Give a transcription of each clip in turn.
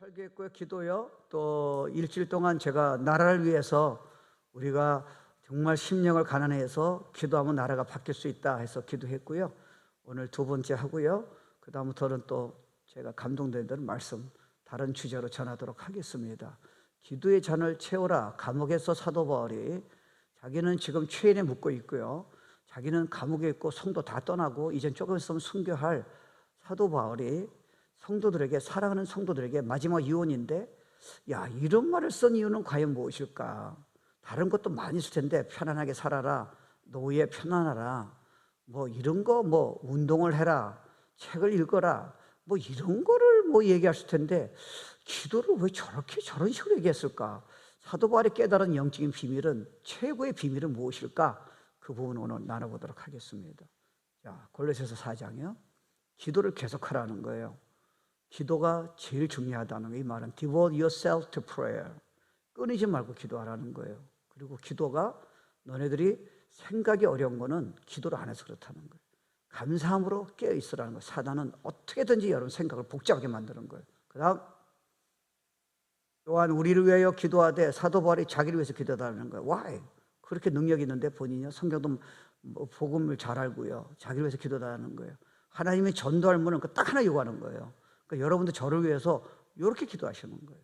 설교했고요. 기도요. 또 일주일 동안 제가 나라를 위해서 우리가 정말 심령을 가난해서 기도하면 나라가 바뀔 수 있다 해서 기도했고요. 오늘 두 번째 하고요. 그 다음부터는 또 제가 감동되는 말씀 다른 주제로 전하도록 하겠습니다. 기도의 잔을 채워라. 감옥에서 사도 바울이 자기는 지금 죄인에 묻고 있고요. 자기는 감옥에 있고 성도 다 떠나고 이젠 조금 있으면 순교할 사도 바울이 성도들에게, 사랑하는 성도들에게 마지막 유언인데, 야, 이런 말을 쓴 이유는 과연 무엇일까? 다른 것도 많이 있을 텐데, 편안하게 살아라, 노후에 편안하라, 뭐 이런 거, 뭐 운동을 해라, 책을 읽어라, 뭐 이런 거를 뭐 얘기했을 텐데, 기도를 왜 저런 식으로 얘기했을까? 사도 바울이 깨달은 영적인 비밀은, 최고의 비밀은 무엇일까? 그 부분을 오늘 나눠보도록 하겠습니다. 자, 골로새서 4장이요. 기도를 계속하라는 거예요. 기도가 제일 중요하다는 거예요. 이 말은 devote yourself to prayer. 끊이지 말고 기도하라는 거예요. 그리고 기도가 너네들이 생각이 어려운 거는 기도를 안 해서 그렇다는 거예요. 감사함으로 깨어 있으라는 거예요. 사단은 어떻게든지 여러분 생각을 복잡하게 만드는 거예요. 그 다음 또한 우리를 위하여 기도하되, 사도 바울이 자기를 위해서 기도하라는 거예요. Why? 그렇게 능력이 있는데 본인이요, 성경도 복음을 잘 알고요, 자기를 위해서 기도하라는 거예요. 하나님이 전도할 문은 딱 하나 요구하는 거예요. 그러니까 여러분도 저를 위해서 이렇게 기도하시는 거예요.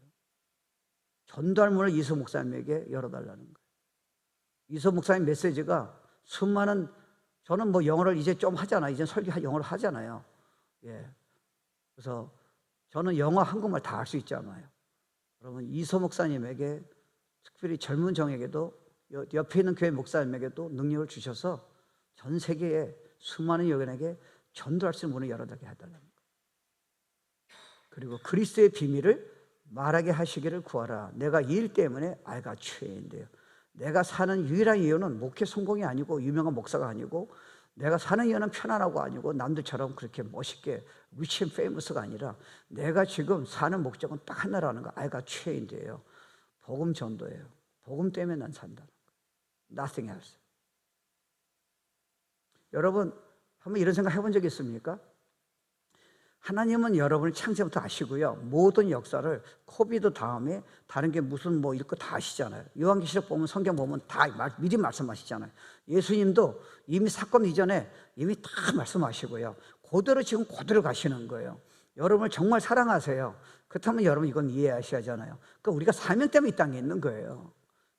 전도할 문을 이소 목사님에게 열어달라는 거예요. 이소 목사님 메시지가 수많은, 저는 뭐 영어를 이제 좀 하잖아요. 이제 설교 영어를 하잖아요. 예. 그래서 저는 영어, 한국말 다 할 수 있잖아요. 그러면 이소 목사님에게, 특별히 젊은 정에게도, 옆에 있는 교회 목사님에게도 능력을 주셔서 전 세계의 수많은 여인에게 전도할 수 있는 문을 열어달게 해달라는 거예요. 그리고 그리스도의 비밀을 말하게 하시기를 구하라. 내가 이 일 때문에 I 죄인데요. 내가 사는 유일한 이유는 목회 성공이 아니고 유명한 목사가 아니고, 내가 사는 이유는 편안하고 아니고 남들처럼 그렇게 멋있게 rich and famous가 아니라, 내가 지금 사는 목적은 딱 하나라는 거. I 죄인데요. 복음 전도예요. 복음 때문에 난 산다는 거예요. Nothing else. 여러분 한번 이런 생각 해본 적 있습니까? 하나님은 여러분을 창세부터 아시고요, 모든 역사를 코비드 다음에 다른 게 무슨 뭐 이런 거 다 아시잖아요. 요한계시록 보면, 성경 보면 다 미리 말씀하시잖아요. 예수님도 이미 사건 이전에 이미 다 말씀하시고요, 그대로 지금 그대로 가시는 거예요. 여러분을 정말 사랑하세요. 그렇다면 여러분 이건 이해하셔야 하잖아요. 그러니까 우리가 사명 때문에 이 땅에 있는 거예요.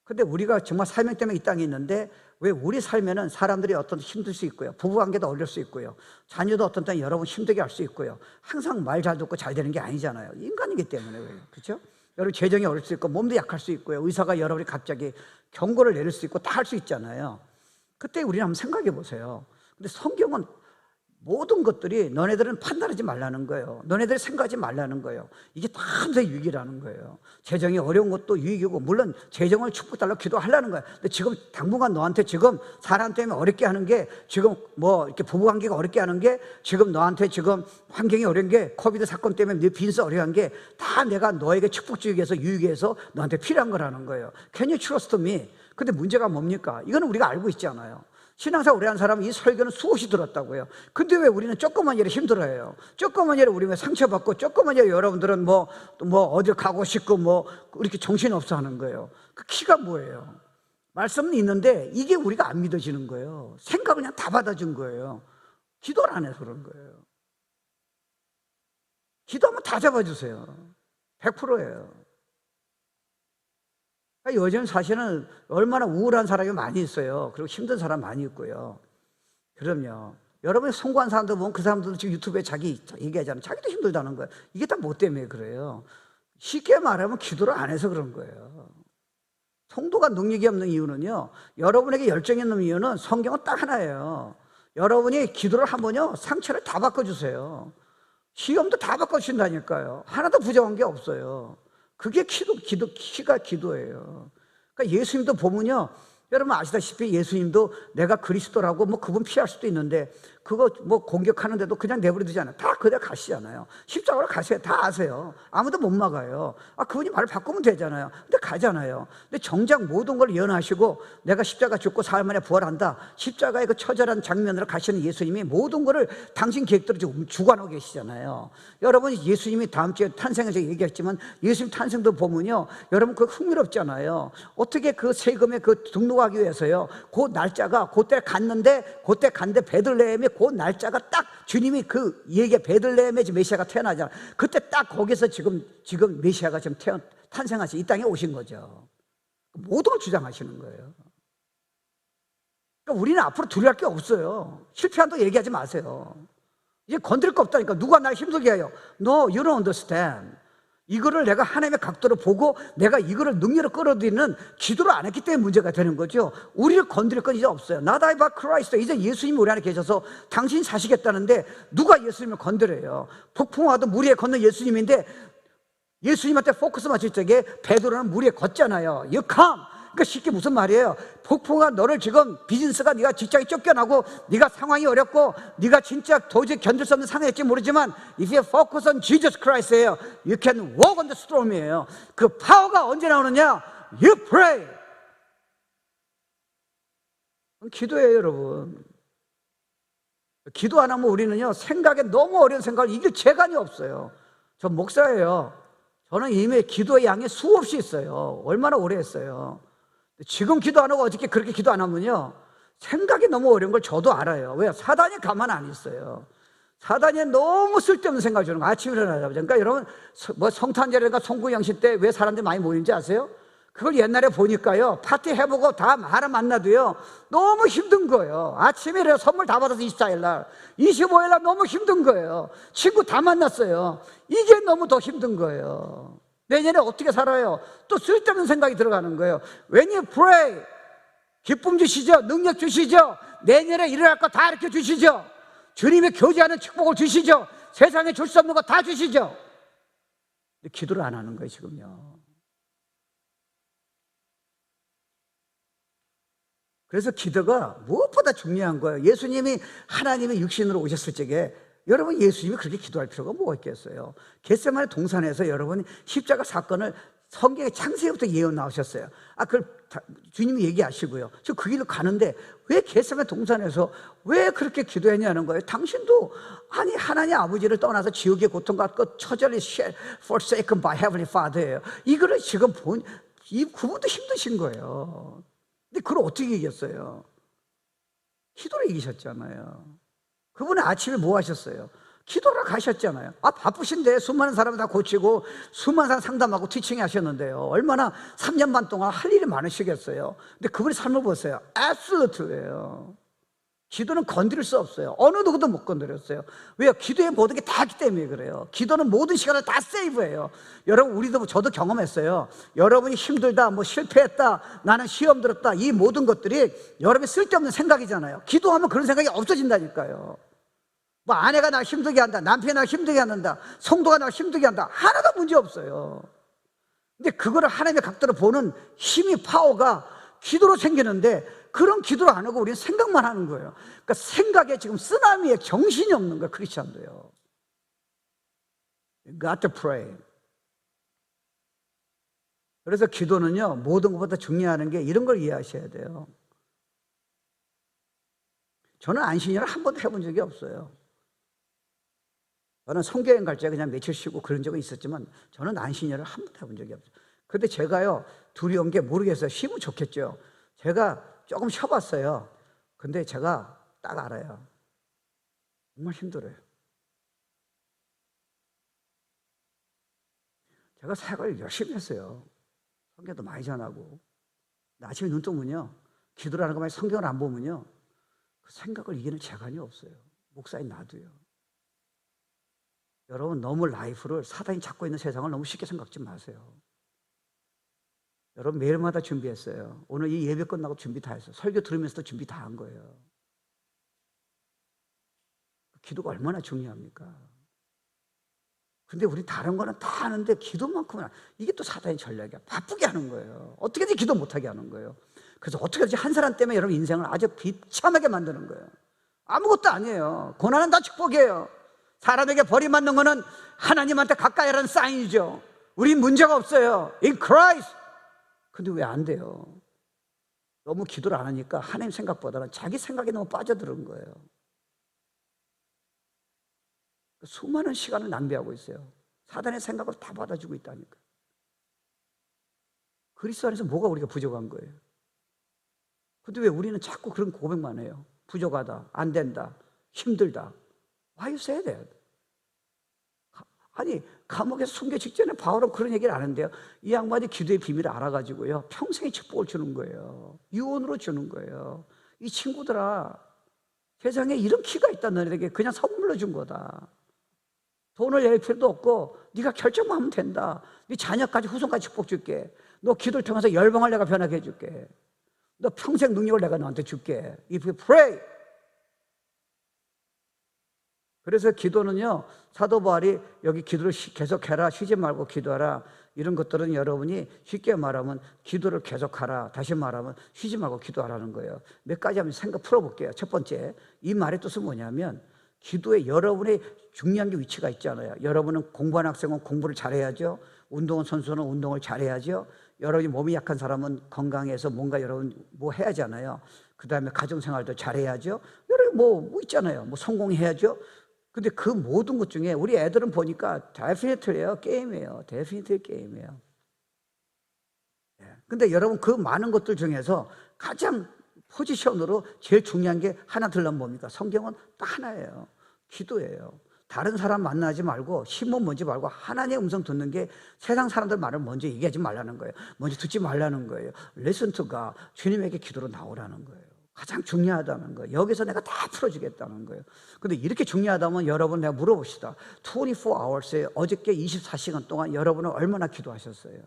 근데 우리가 정말 사명 때문에 이 땅에 있는데, 왜 우리 삶에는 사람들이 어떤 힘들 수 있고요, 부부관계도 어려울 수 있고요, 자녀도 어떤 때는 여러분 힘들게 할 수 있고요, 항상 말 잘 듣고 잘 되는 게 아니잖아요. 인간이기 때문에. 왜 그렇죠? 여러분 재정이 어려울 수 있고, 몸도 약할 수 있고요, 의사가 여러분이 갑자기 경고를 내릴 수 있고 다 할 수 있잖아요. 그때 우리는 한번 생각해 보세요. 근데 성경은 모든 것들이 너네들은 판단하지 말라는 거예요. 너네들이 생각하지 말라는 거예요. 이게 다 유익이라는 거예요. 재정이 어려운 것도 유익이고, 물론 재정을 축복달라고 기도하려는 거예요. 근데 지금 당분간 너한테 지금 사람 때문에 어렵게 하는 게, 지금 뭐 이렇게 부부관계가 어렵게 하는 게, 지금 너한테 지금 환경이 어려운 게, 코비드 사건 때문에 네 빈스 어려운 게 다 내가 너에게 축복 주기 위해서, 유익이 위해서 너한테 필요한 거라는 거예요. Can you trust me? 근데 문제가 뭡니까? 이거는 우리가 알고 있잖아요. 신앙생활 오래 한 사람은 이 설교는 수없이 들었다고요. 근데 왜 우리는 조그만 일에 힘들어해요? 조그만 일에 우리가 상처받고, 조그만 일에 여러분들은 뭐 어딜 가고 싶고 뭐 이렇게 정신없어 하는 거예요. 그 키가 뭐예요? 말씀은 있는데 이게 우리가 안 믿어지는 거예요. 생각을 그냥 다 받아준 거예요. 기도를 안 해서 그런 거예요. 기도하면 다 잡아주세요. 100%예요. 요즘 사실은 얼마나 우울한 사람이 많이 있어요. 그리고 힘든 사람 많이 있고요. 그럼요, 여러분이 성공한 사람들 보면 그 사람들도 지금 유튜브에 자기 얘기하잖아요. 자기도 힘들다는 거예요. 이게 다 뭐 때문에 그래요? 쉽게 말하면 기도를 안 해서 그런 거예요. 성도가 능력이 없는 이유는요, 여러분에게 열정이 없는 이유는 성경은 딱 하나예요. 여러분이 기도를 하면요, 상처를 다 바꿔주세요. 시험도 다 바꿔주신다니까요. 하나도 부정한 게 없어요. 그게 키가 기도예요. 그러니까 예수님도 보면요, 여러분 아시다시피 예수님도 내가 그리스도라고 뭐 그분 피할 수도 있는데, 그거 뭐 공격하는데도 그냥 내버려 두잖아요. 다 그대로 가시잖아요. 십자가로 가세요. 다 아세요. 아무도 못 막아요. 그분이 말을 바꾸면 되잖아요. 근데 가잖아요. 근데 정작 모든 걸 예언하시고 내가 십자가 죽고 사흘 만에 부활한다, 십자가의 그 처절한 장면으로 가시는 예수님이 모든 거를 당신 계획대로 지금 주관하고 계시잖아요. 여러분, 예수님이 다음 주에 탄생을 제가 얘기했지만 예수님 탄생도 보면요, 여러분 그거 흥미롭잖아요. 어떻게 그 세금에 그 등록하기 위해서요, 그 날짜가 그때 갔는데 베들레헴에 그 날짜가 딱 주님이 그 얘기, 베들레헴에 메시아가 태어나잖아요. 그때 딱 거기서 지금 메시아가 지금 탄생하시, 이 땅에 오신 거죠. 모든 걸 주장하시는 거예요. 그러니까 우리는 앞으로 두려워할 게 없어요. 실패한다고 얘기하지 마세요. 이제 건드릴 거 없다니까. 누가 날 힘들게 해요? No, you don't understand. 이거를 내가 하나님의 각도로 보고 내가 이거를 능력으로 끌어들이는 기도를 안 했기 때문에 문제가 되는 거죠. 우리를 건드릴 건 이제 없어요. Not I but Christ. 이제 예수님이 우리 안에 계셔서 당신이 사시겠다는데 누가 예수님을 건드려요? 폭풍 와도 물 위에 걷는 예수님인데 예수님한테 포커스 맞출 적에 베드로는 물 위에 걷잖아요. You come. 그러니까 쉽게 무슨 말이에요? 폭풍아, 너를 지금 비즈니스가, 네가 직장이 쫓겨나고 네가 상황이 어렵고 네가 진짜 도저히 견딜 수 없는 상황일지 모르지만 if you focus on Jesus Christ예요. You can walk on the storm이에요. 그 파워가 언제 나오느냐? You pray. 기도예요, 여러분. 기도 안 하면 우리는요, 생각에 너무 어려운 생각을 이길 재간이 없어요. 전 목사예요. 저는 이미 기도의 양이 수없이 있어요. 얼마나 오래 했어요. 지금 기도 안 하고 어저께 그렇게 기도 안 하면요, 생각이 너무 어려운 걸 저도 알아요. 왜? 사단이 가만 안 있어요. 사단이 너무 쓸데없는 생각을 주는 거예요. 아침에 일어나자마자. 그러니까 여러분, 뭐 성탄절이나 송구영신 때 왜 사람들이 많이 모이는지 아세요? 그걸 옛날에 보니까요, 파티 해보고 다 사람 만나도요, 너무 힘든 거예요. 아침에 일어나 선물 다 받아서 24일날, 25일날 너무 힘든 거예요. 친구 다 만났어요. 이게 너무 더 힘든 거예요. 내년에 어떻게 살아요? 또 쓸데없는 생각이 들어가는 거예요. When you pray, 기쁨 주시죠. 능력 주시죠. 내년에 일어날 거 다 이렇게 주시죠. 주님의 교제하는 축복을 주시죠. 세상에 줄 수 없는 거 다 주시죠. 근데 기도를 안 하는 거예요, 지금요. 그래서 기도가 무엇보다 중요한 거예요. 예수님이 하나님의 육신으로 오셨을 적에 여러분, 예수님이 그렇게 기도할 필요가 뭐가 있겠어요? 겟세마네 동산에서 여러분, 십자가 사건을 성경의 창세기부터 예언 나오셨어요. 그걸 주님이 얘기하시고요. 저 그 길로 가는데 왜 겟세마네 동산에서 왜 그렇게 기도했냐는 거예요. 당신도 아니 하나님 아버지를 떠나서 지옥의 고통받고 처절히 forsaken by heavenly Father예요. 이거를 지금 그분도 힘드신 거예요. 근데 그걸 어떻게 이겼어요? 기도로 이기셨잖아요. 그분은 아침에 뭐 하셨어요? 기도를 가셨잖아요. 바쁘신데 수많은 사람을 다 고치고 수많은 사람 상담하고 티칭 하셨는데요, 얼마나 3년 반 동안 할 일이 많으시겠어요. 근데 그분의 삶을 보세요. absolute예요. 기도는 건드릴 수 없어요. 어느 누구도 못 건드렸어요. 왜요? 기도에 모든 게 다 있기 때문에 그래요. 기도는 모든 시간을 다 세이브해요. 여러분, 저도 경험했어요. 여러분이 힘들다, 뭐 실패했다, 나는 시험 들었다, 이 모든 것들이 여러분이 쓸데없는 생각이잖아요. 기도하면 그런 생각이 없어진다니까요. 뭐 아내가 날 힘들게 한다, 남편이 날 힘들게 한다, 성도가 날 힘들게 한다, 하나도 문제 없어요. 근데 그거를 하나님의 각도로 보는 힘이, 파워가 기도로 생기는데 그런 기도를 안 하고 우리는 생각만 하는 거예요. 그러니까 생각에 지금 쓰나미에 정신이 없는 거예요, 크리스찬도요. You got to pray. 그래서 기도는요, 모든 것보다 중요한 게 이런 걸 이해하셔야 돼요. 저는 안식년을 한 번도 해본 적이 없어요. 저는 성교여행 갈 때 그냥 며칠 쉬고 그런 적은 있었지만 저는 안식년을 한 번도 해본 적이 없어요. 근데 제가요, 두려운 게 모르겠어요. 쉬면 좋겠죠. 제가 조금 쉬어봤어요. 근데 제가 딱 알아요. 정말 힘들어요. 제가 사역을 열심히 했어요. 성경도 많이 전하고. 아침에 눈 뜨면요, 기도를 하는 것만 성경을 안 보면요, 그 생각을 이기는 재간이 없어요. 목사인 나도요. 여러분, 너무 라이프를 사단이 잡고 있는 세상을 너무 쉽게 생각지 마세요. 여러분, 매일마다 준비했어요. 오늘 이 예배 끝나고 준비 다 했어요. 설교 들으면서도 준비 다 한 거예요. 기도가 얼마나 중요합니까? 근데 우리 다른 거는 다 하는데 기도만큼은 이게 또 사단의 전략이야. 바쁘게 하는 거예요. 어떻게든지 기도 못하게 하는 거예요. 그래서 어떻게든지 한 사람 때문에 여러분 인생을 아주 비참하게 만드는 거예요. 아무것도 아니에요. 고난은 다 축복이에요. 사람에게 버림받는 거는 하나님한테 가까이 하라는 사인이죠. 우린 문제가 없어요. In Christ. 근데 왜 안 돼요? 너무 기도를 안 하니까 하나님 생각보다는 자기 생각에 너무 빠져드는 거예요. 수많은 시간을 낭비하고 있어요. 사단의 생각을 다 받아주고 있다니까. 그리스도 안에서 뭐가 우리가 부족한 거예요? 근데 왜 우리는 자꾸 그런 고백만 해요? 부족하다, 안 된다, 힘들다. Why you say that? 아니, 감옥에서 숨겨 직전에 바울은 그런 얘기를 안 하는데요. 이 양반이 기도의 비밀을 알아가지고요, 평생의 축복을 주는 거예요. 유언으로 주는 거예요. 이 친구들아, 세상에 이런 키가 있다. 너네에게 그냥 선물로 준 거다. 돈을 낼 필요도 없고 네가 결정만 하면 된다. 네 자녀까지 후손까지 축복 줄게. 너 기도를 통해서 열방을 내가 변하게 해줄게. 너 평생 능력을 내가 너한테 줄게. If you pray. 그래서 기도는요, 사도 바울이 여기 기도를 계속해라, 쉬지 말고 기도하라, 이런 것들은 여러분이 쉽게 말하면 기도를 계속하라, 다시 말하면 쉬지 말고 기도하라는 거예요. 몇 가지 한번 생각 풀어볼게요. 첫 번째, 이 말의 뜻은 뭐냐면 기도에 여러분의 중요한 게 위치가 있잖아요. 여러분은 공부하는 학생은 공부를 잘해야죠. 운동은 선수는 운동을 잘해야죠. 여러분이 몸이 약한 사람은 건강해서 뭔가 여러분 뭐 해야잖아요. 그 다음에 가정생활도 잘해야죠. 여러분 뭐 있잖아요. 뭐 성공해야죠. 근데 그 모든 것 중에 우리 애들은 보니까 데피니트리예요. 게임이에요. 데피니트 게임이에요. 근데 여러분 그 많은 것들 중에서 가장 포지션으로 제일 중요한 게 하나 들려면 뭡니까? 성경은 딱 하나예요. 기도예요. 다른 사람 만나지 말고 신문 뭔지 말고 하나님의 음성 듣는 게 세상 사람들 말을 먼저 얘기하지 말라는 거예요. 먼저 듣지 말라는 거예요. Listen to God. 주님에게 기도로 나오라는 거예요. 가장 중요하다는 거예요. 여기서 내가 다 풀어주겠다는 거예요. 근데 이렇게 중요하다면 여러분 내가 물어봅시다. 24hours에 어저께 24시간 동안 여러분은 얼마나 기도하셨어요?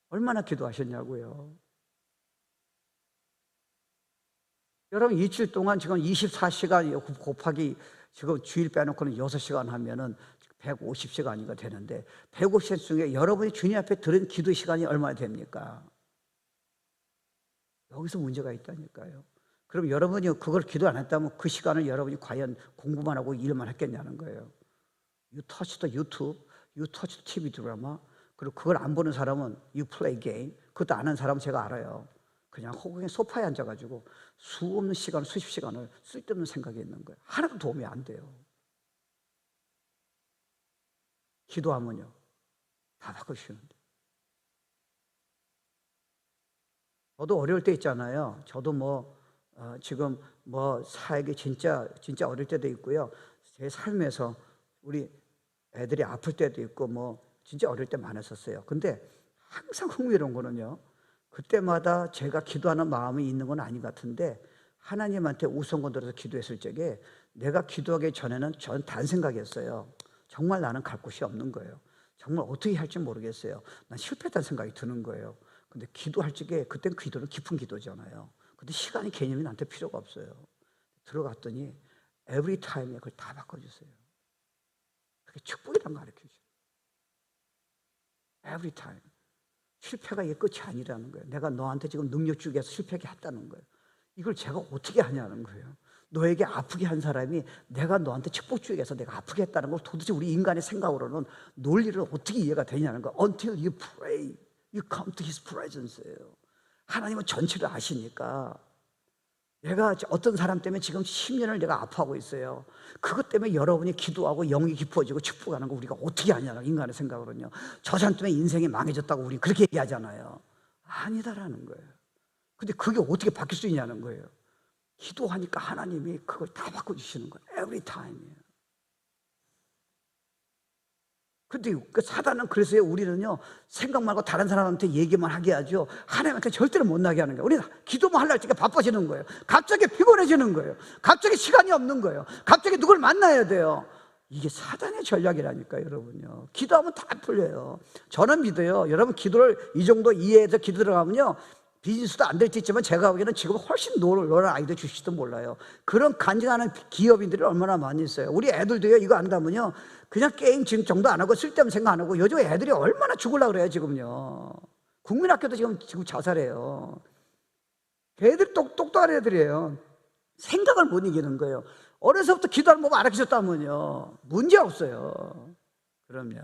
얼마나 기도하셨냐고요? 여러분 일주일 동안 지금 24시간 곱하기 지금 주일 빼놓고는 6시간 하면은 150시간이가 되는데 150시간 중에 여러분이 주님 앞에 들은 기도 시간이 얼마나 됩니까? 여기서 문제가 있다니까요. 그럼 여러분이 그걸 기도 안 했다면 그 시간을 여러분이 과연 공부만 하고 일만 했겠냐는 거예요. You touch the YouTube, you touch the TV 드라마, 그리고 그걸 안 보는 사람은 you play game. 그것도 아는 사람은 제가 알아요. 그냥 허공에 소파에 앉아가지고 수없는 시간, 수십 시간을 쓸데없는 생각이 있는 거예요. 하나도 도움이 안 돼요. 기도하면요, 다 바꿔주시는데. 저도 어려울 때 있잖아요. 저도 지금 사역이 진짜 어릴 때도 있고요. 제 삶에서 우리 애들이 아플 때도 있고 진짜 어릴 때 많았었어요. 근데 항상 흥미로운 거는요, 그때마다 제가 기도하는 마음이 있는 건 아닌 것 같은데 하나님한테 우선권 들어서 기도했을 적에 내가 기도하기 전에는 전 단 생각이었어요. 정말 나는 갈 곳이 없는 거예요. 정말 어떻게 할지 모르겠어요. 난 실패했다는 생각이 드는 거예요. 근데 기도할 적에 그땐 기도는 깊은 기도잖아요. 근데 시간이 개념이 나한테 필요가 없어요. 들어갔더니 every time에 그걸 다 바꿔주세요. 그게 축복이란 거 가르쳐주세요. every time. 실패가 이게 끝이 아니라는 거예요. 내가 너한테 지금 능력 주기 위해서 실패하게 했다는 거예요. 이걸 제가 어떻게 하냐는 거예요. 너에게 아프게 한 사람이 내가 너한테 축복 주기 위해서 내가 아프게 했다는 걸 도대체 우리 인간의 생각으로는 논리를 어떻게 이해가 되냐는 거예요. Until you pray, you come to His presence예요. 하나님은 전체를 아시니까 내가 어떤 사람 때문에 지금 10년을 내가 아파하고 있어요. 그것 때문에 여러분이 기도하고 영이 깊어지고 축복하는 거 우리가 어떻게 하냐는 인간의 생각으로는요. 저 사람 때문에 인생이 망해졌다고 우리 그렇게 얘기하잖아요. 아니다라는 거예요. 근데 그게 어떻게 바뀔 수 있냐는 거예요. 기도하니까 하나님이 그걸 다 바꿔주시는 거예요. Every time이에요. 근데 그 사단은 그래서 우리는요, 생각 말고 다른 사람한테 얘기만 하게 하죠. 하나님한테 절대로 못 나게 하는 거예요. 우리는 기도만 하려고 할 때 바빠지는 거예요. 갑자기 피곤해지는 거예요. 갑자기 시간이 없는 거예요. 갑자기 누굴 만나야 돼요. 이게 사단의 전략이라니까요, 여러분요. 기도하면 다 풀려요. 저는 믿어요. 여러분 기도를 이 정도 이해해서 기도 들어가면요, 비즈니스도 안 될지 있지만 제가 보기에는 지금 훨씬 노란 아이들 주실지도 몰라요. 그런 간증하는 기업인들이 얼마나 많이 있어요. 우리 애들도요, 이거 안다면요, 그냥 게임 지금 정도 안 하고 쓸데없는 생각 안 하고 요즘 애들이 얼마나 죽으려고 그래요, 지금요. 국민학교도 지금 자살해요. 걔들 똑똑한 애들이에요. 생각을 못 이기는 거예요. 어려서부터 기도하는 법 알아주셨다면요 문제 없어요. 그럼요.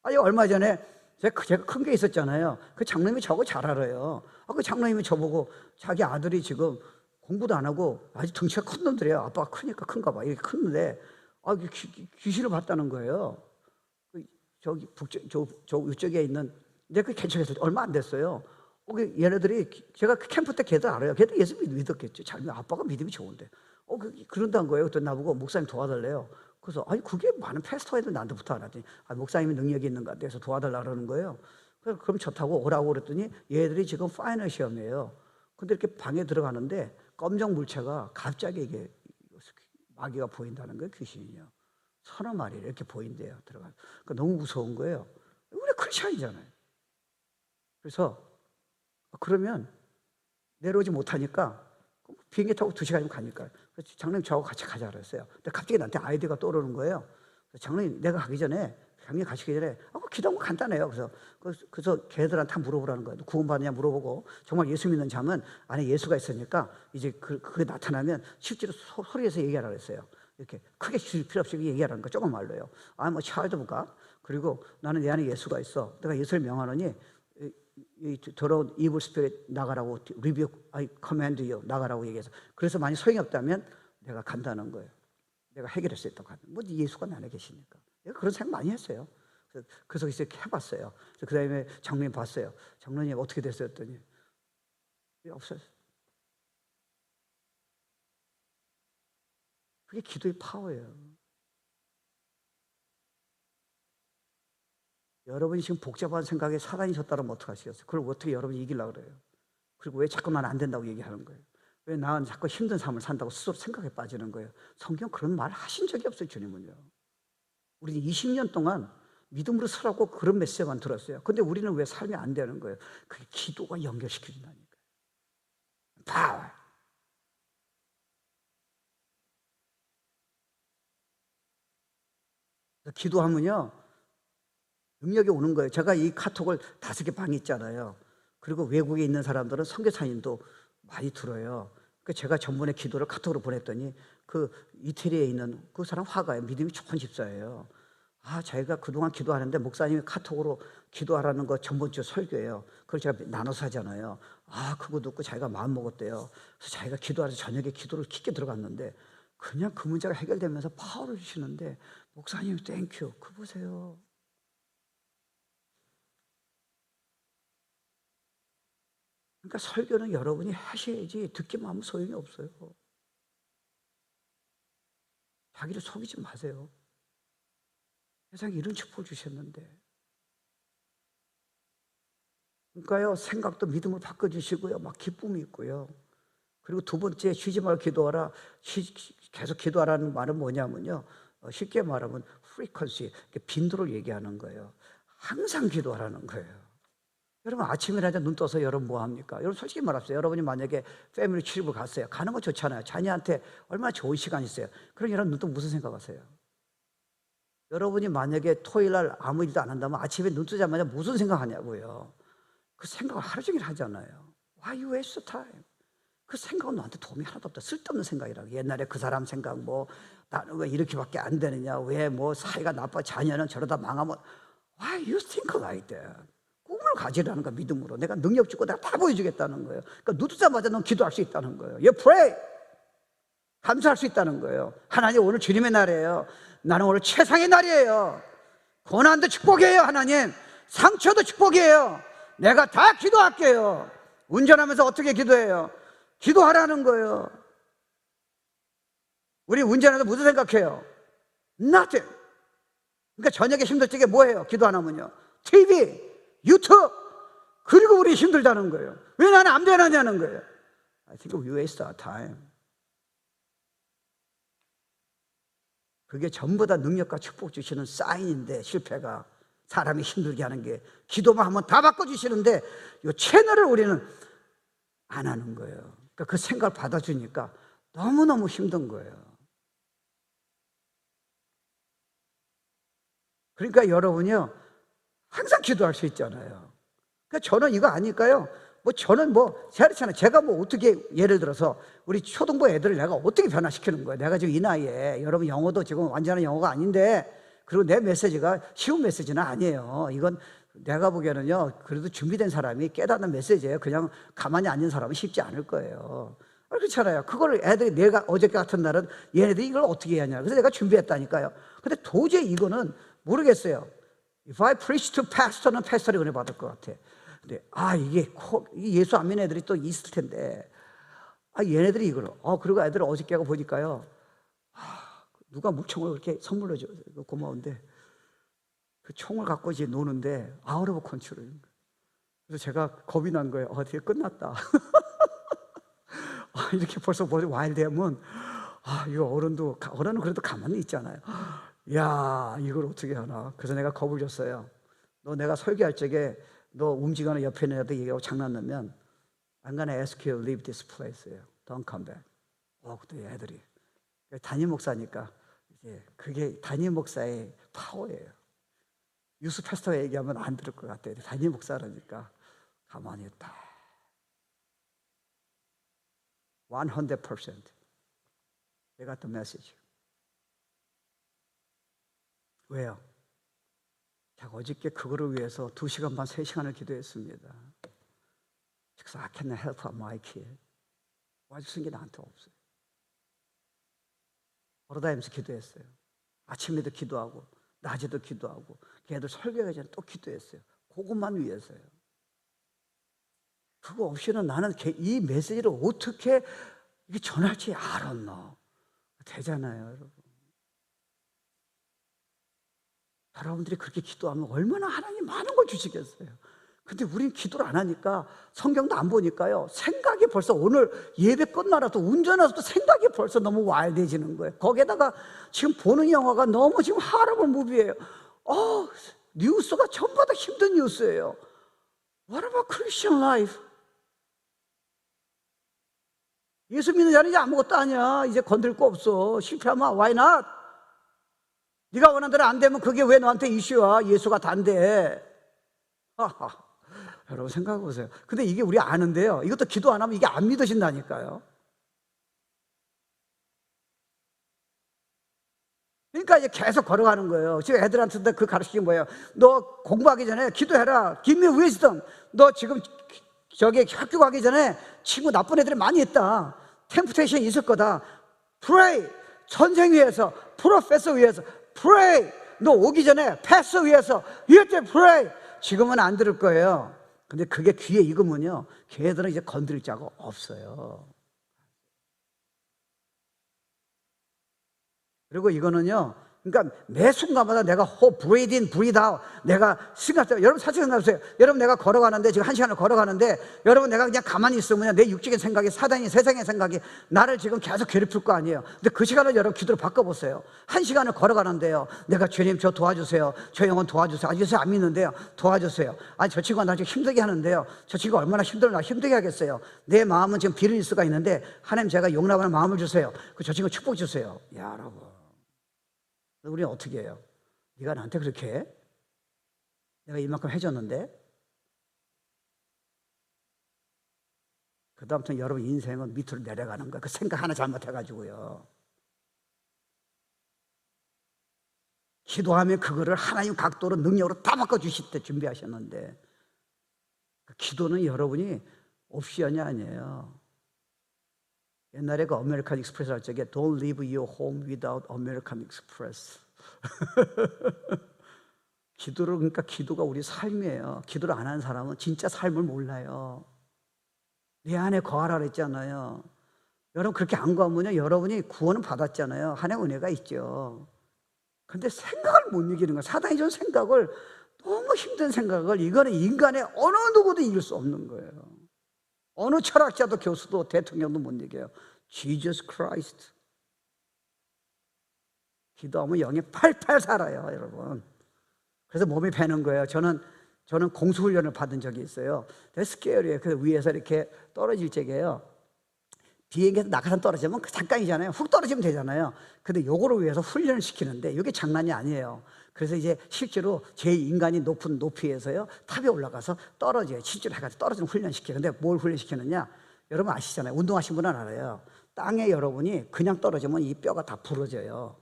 아니 얼마 전에 제가 큰 게 있었잖아요. 그 장로님이 저거 잘 알아요. 그 장로님이 저보고 자기 아들이 지금 공부도 안 하고 아주 덩치가 큰 놈들이에요. 아빠가 크니까 큰가 봐. 이렇게 큰데 귀신을 봤다는 거예요. 저기 저 이쪽에 있는 내가 그 개척해서 얼마 안 됐어요. 얘네들이 제가 그 캠프 때 걔들 알아요. 걔들 예수 믿었겠죠. 잘 아빠가 믿음이 좋은데. 그런다는 거예요. 또 나보고 목사님 도와달래요. 그래서 아니 그게 많은 패스터 애들 나한테 부탁 안 하더니 목사님이 능력이 있는 것 같아서 도와달라 그러는 거예요. 그래서 그럼 좋다고 오라고 그랬더니 얘들이 지금 파이널 시험이에요. 근데 이렇게 방에 들어가는데 검정 물체가 갑자기 이게 마귀가 보인다는 거예요. 귀신이요. 서너 마리 이렇게 보인대요. 들어가. 그러니까 너무 무서운 거예요. 우리 크리스천이잖아요. 그래서 그러면 내려오지 못하니까 비행기 타고 2시간이면 가니까 장로님 저하고 같이 가자 그랬어요. 근데 갑자기 나한테 아이디어가 떠오르는 거예요. 장로님 내가 가기 전에 장로님 가시기 전에 기도한 거 간단해요. 그래서 걔들한테 다 물어보라는 거예요. 구원받느냐 물어보고 정말 예수 믿는 자면 안에 예수가 있으니까 이제 그게 나타나면 실제로 소리에서 얘기하라고 했어요. 이렇게 크게 줄 필요 없이 얘기하라는 거 조금 말로요. I'm a child of God. 그리고 나는 내 안에 예수가 있어. 내가 예수를 명하노니 이 더러운 evil spirit 나가라고 rebuke, I command you 나가라고 얘기해서 그래서 만약 소용이 없다면 내가 간다는 거예요. 내가 해결할 수 있다고 하는 뭐 예수가 내 안에 계시니까 내가 그런 생각 많이 했어요. 그래서 이렇게 해봤어요. 그 다음에 장로님 봤어요. 장로님 어떻게 됐어요? 했더니 없어요. 그게 기도의 파워예요. 여러분이 지금 복잡한 생각에 사단이 졌다면 어떡하시겠어요? 그걸 어떻게 여러분이 이기려고 그래요? 그리고 왜 자꾸 나는 안 된다고 얘기하는 거예요? 왜 나는 자꾸 힘든 삶을 산다고 스스로 생각에 빠지는 거예요? 성경 그런 말 하신 적이 없어요, 주님은요. 우리는 20년 동안 믿음으로 서라고 그런 메시지만 들었어요. 근데 우리는 왜 삶이 안 되는 거예요? 그게 기도가 연결시켜준다니까요. 파워. 기도하면요 능력이 오는 거예요. 제가 이 카톡을 5개 방이 있잖아요. 그리고 외국에 있는 사람들은 선교사님도 많이 들어요. 그러니까 제가 전번에 기도를 카톡으로 보냈더니 그 이태리에 있는 그 사람 화가예요. 믿음이 좋은 집사예요. 자기가 그동안 기도하는데 목사님이 카톡으로 기도하라는 거 전번주 설교예요. 그걸 제가 나눠서 하잖아요. 그거 듣고 자기가 마음 먹었대요. 그래서 자기가 기도하면서 저녁에 기도를 깊게 들어갔는데 그냥 그 문제가 해결되면서 파워를 주시는데 목사님 땡큐. 그거 보세요. 그러니까 설교는 여러분이 하셔야지 듣기만 하면 소용이 없어요. 자기를 속이지 마세요. 세상에 이런 축복을 주셨는데. 그러니까요, 생각도 믿음을 바꿔주시고요, 막 기쁨이 있고요. 그리고 두 번째, 쉬지 말고 기도하라. 계속 기도하라는 말은 뭐냐면요, 쉽게 말하면 frequency, 빈도를 얘기하는 거예요. 항상 기도하라는 거예요. 여러분 아침이라도 눈 떠서 여러분 뭐 합니까? 여러분 솔직히 말합시다. 여러분이 만약에 패밀리 출입을 갔어요. 가는 거 좋잖아요. 자녀한테 얼마나 좋은 시간이 있어요. 그럼 여러분 눈 뜨고 무슨 생각하세요? 여러분이 만약에 토요일 날 아무 일도 안 한다면 아침에 눈 뜨자마자 무슨 생각하냐고요. 그 생각을 하루 종일 하잖아요. Why you waste time? 그 생각은 너한테 도움이 하나도 없다. 쓸데없는 생각이라고. 옛날에 그 사람 생각 나는 왜 이렇게밖에 안 되느냐. 왜 사이가 나빠. 자녀는 저러다 망하면 Why you think like that? 꿈을 가지라는 거야. 믿음으로. 내가 능력 주고 내가 다 보여주겠다는 거예요. 그러니까 눈 뜨자마자 넌 기도할 수 있다는 거예요. You pray. 감사할 수 있다는 거예요. 하나님 오늘 주님의 날이에요. 나는 오늘 최상의 날이에요. 고난도 축복이에요. 하나님 상처도 축복이에요. 내가 다 기도할게요. 운전하면서 어떻게 기도해요? 기도하라는 거예요. 우리 운전하면서 무슨 생각해요? Nothing. 그러니까 저녁에 힘들 적에 뭐예요? 기도 안 하면요, TV, 유튜브. 그리고 우리 힘들다는 거예요. 왜 나는 안 되느냐는 거예요. I think we waste our time. 그게 전부 다 능력과 축복 주시는 사인인데, 실패가 사람이 힘들게 하는 게 기도만 하면 다 바꿔주시는데 이 채널을 우리는 안 하는 거예요. 그러니까 그 생각을 받아주니까 너무너무 힘든 거예요. 그러니까 여러분이요 항상 기도할 수 있잖아요. 그러니까 저는 이거 아닐까요? 뭐 저는 뭐 그렇잖아요. 제가 뭐 어떻게 예를 들어서 우리 초등부 애들을 내가 어떻게 변화시키는 거예요? 내가 지금 이 나이에 여러분 영어도 지금 완전한 영어가 아닌데 그리고 내 메시지가 쉬운 메시지는 아니에요. 이건 내가 보기에는요 그래도 준비된 사람이 깨닫는 메시지예요. 그냥 가만히 앉은 사람은 쉽지 않을 거예요. 그렇잖아요. 그걸 애들이 내가 어저께 같은 날은 얘네들이 이걸 어떻게 해야 하냐. 그래서 내가 준비했다니까요. 근데 도저히 이거는 모르겠어요. If I preach to pastor는 pastor이 은혜 받을 것 같아. 근데 이게 예수 안 믿는 애들이 또 있을 텐데 얘네들이 이걸 그리고 애들 어저께 하고 보니까요 누가 물총을 그렇게 선물로 줘 고마운데 그 총을 갖고 이제 노는데 아웃 오브 컨트롤. 그래서 제가 겁이 난 거예요. 드디어 끝났다. 이렇게 벌써 와일드하면 이거 어른은 그래도 가만히 있잖아요. 야 이걸 어떻게 하나. 그래서 내가 겁을 줬어요. 너 내가 설교할 적에 너 움직이는 옆에 있는 애들 얘기하고 장난하면 I'm gonna ask you to leave this place예요. Don't come back. 그때 애들이 담임 목사니까 이제 그게 담임 목사의 파워예요. 유스 패스터 얘기하면 안 들을 것 같아요. 담임 목사라니까 가만히 있다. 100%. They got the message. 왜요? 제가 어저께 그거를 위해서 2시간 반, 3시간을 기도했습니다. 그래서 I can't help my kid. 와줄 수 있는 게 나한테 없어요. 걸어다니면서 기도했어요. 아침에도 기도하고 낮에도 기도하고 걔들 설교하기 전에 또 기도했어요. 그것만 위해서요. 그거 없이는 나는 이 메시지를 어떻게 전할지 알았나. 되잖아요, 여러분. 여러분들이 그렇게 기도하면 얼마나 하나님 많은 걸 주시겠어요. 근데 우린 기도를 안 하니까 성경도 안 보니까요 생각이 벌써 오늘 예배 끝나라도 운전해서도 생각이 벌써 너무 와일드해지는 거예요. 거기에다가 지금 보는 영화가 너무 지금 하러블 무비예요. 뉴스가 전부 다 힘든 뉴스예요. What about Christian life? 예수 믿는 자는 이제 아무것도 아니야. 이제 건들 거 없어. 실패하면 why not? 네가 원하는 대로 안 되면 그게 왜 너한테 이슈야? 예수가 단데. 여러분 생각해 보세요. 근데 이게 우리 아는데요 이것도 기도 안 하면 이게 안 믿어진다니까요. 그러니까 이제 계속 걸어가는 거예요. 지금 애들한테 그 가르치는 거예요. 너 공부하기 전에 기도해라. Give me wisdom. 너 지금 저기 학교 가기 전에 친구 나쁜 애들이 많이 있다. 템프테이션 있을 거다. Pray. 선생 위해서, 프로페서 위해서 Pray. 너 오기 전에 패서 위해서 You have to pray. 지금은 안 들을 거예요. 근데 그게 귀에 익으면요 걔들은 이제 건드릴 자가 없어요. 그리고 이거는요 그러니까 매 순간마다 내가 호흡, breathe in, breathe out. 내가 생각해요. 여러분 사실 생각해보세요. 여러분 내가 걸어가는데 지금 1시간을 걸어가는데 여러분 내가 그냥 가만히 있으면 내 육적인 생각이 사단이 세상의 생각이 나를 지금 계속 괴롭힐 거 아니에요. 근데 그 시간을 여러분 기도로 바꿔보세요. 1시간을 걸어가는데요 내가 주님 저 도와주세요. 저 영혼 도와주세요. 요새 안 믿는데요 도와주세요. 저 친구가 나 지금 힘들게 하는데요 저 친구가 얼마나 힘들게 하겠어요. 내 마음은 지금 비련일 수가 있는데 하나님 제가 용납하는 마음을 주세요. 저 친구 축복 주세요. 야 여러분 우리는 어떻게 해요? 네가 나한테 그렇게 해? 내가 이만큼 해줬는데? 그 다음부터 여러분 인생은 밑으로 내려가는 거야. 그 생각 하나 잘못해가지고요. 기도하면 그거를 하나님 각도로 능력으로 다 바꿔주실 때 준비하셨는데 그 기도는 여러분이 옵션이 아니에요. 옛날에 그 아메리칸 익스프레스 할 적에 Don't leave your home without American Express. 그러니까 기도가 우리 삶이에요. 기도를 안 하는 사람은 진짜 삶을 몰라요. 내 안에 거하라 그랬잖아요. 여러분 그렇게 안 거하면요 여러분이 구원은 받았잖아요. 하나님의 은혜가 있죠. 근데 생각을 못 이기는 거예요. 사단이 준 생각을 너무 힘든 생각을 이거는 인간의 어느 누구도 이길 수 없는 거예요. 어느 철학자도 교수도 대통령도 못 이겨요. Jesus Christ. 기도하면 영이 팔팔 살아요, 여러분. 그래서 몸이 배는 거예요. 저는 공수훈련을 받은 적이 있어요. 되게 스케어리에요. 그래서 위에서 이렇게 떨어질 적이에요. 비행기에서 낙하산 떨어지면 잠깐이잖아요. 훅 떨어지면 되잖아요. 근데 요거를 위해서 훈련을 시키는데 이게 장난이 아니에요. 그래서 이제 실제로 제일 인간이 높은 높이에서요 탑에 올라가서 떨어져요. 실제로 해가지고 떨어지는 훈련시켜요. 근데 뭘 훈련시키느냐? 여러분 아시잖아요. 운동하신 분은 알아요. 땅에 여러분이 그냥 떨어지면 이 뼈가 다 부러져요.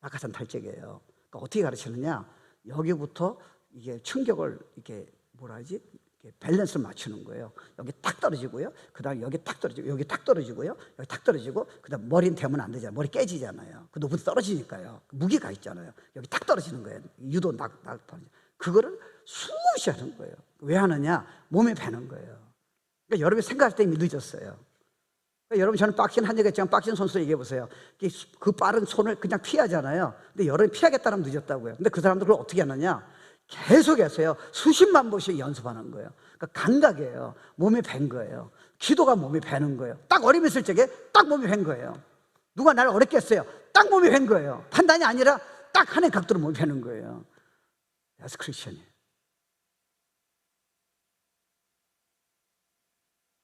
낙하산 탈적이에요. 그러니까 어떻게 가르치느냐? 여기부터 이게 충격을 이렇게 뭐라 하지? 이렇게 밸런스를 맞추는 거예요. 여기 딱 떨어지고요. 그다음 여기 딱 떨어지고 여기 딱 떨어지고요. 여기 딱 떨어지고 그다음 머리는 대면 안 되잖아요. 머리 깨지잖아요. 그 높은 데 떨어지니까요. 무게가 있잖아요. 여기 딱 떨어지는 거예요. 유도 낙 떨어지. 그거를 숨없이 하는 거예요. 왜 하느냐? 몸에 배는 거예요. 그러니까 여러분이 생각할 때 이미 늦었어요. 그러니까 여러분 저는 박싱 한 적이 있지만 박싱 선수를 얘기해 보세요. 그 빠른 손을 그냥 피하잖아요. 근데 여러분이 피하겠다면 늦었다고요. 근데 그 사람들 그걸 어떻게 하느냐? 계속해서요 수십만 번씩 연습하는 거예요. 그러니까 감각이에요. 몸이 밴 거예요. 기도가 몸이 배는 거예요. 딱 어림이 있을 적에 딱 몸이 밴 거예요. 누가 나를 어렵게 했어요. 딱 몸이 밴 거예요. 판단이 아니라 딱 하나의 각도로 몸이 배는 거예요. That's Christian.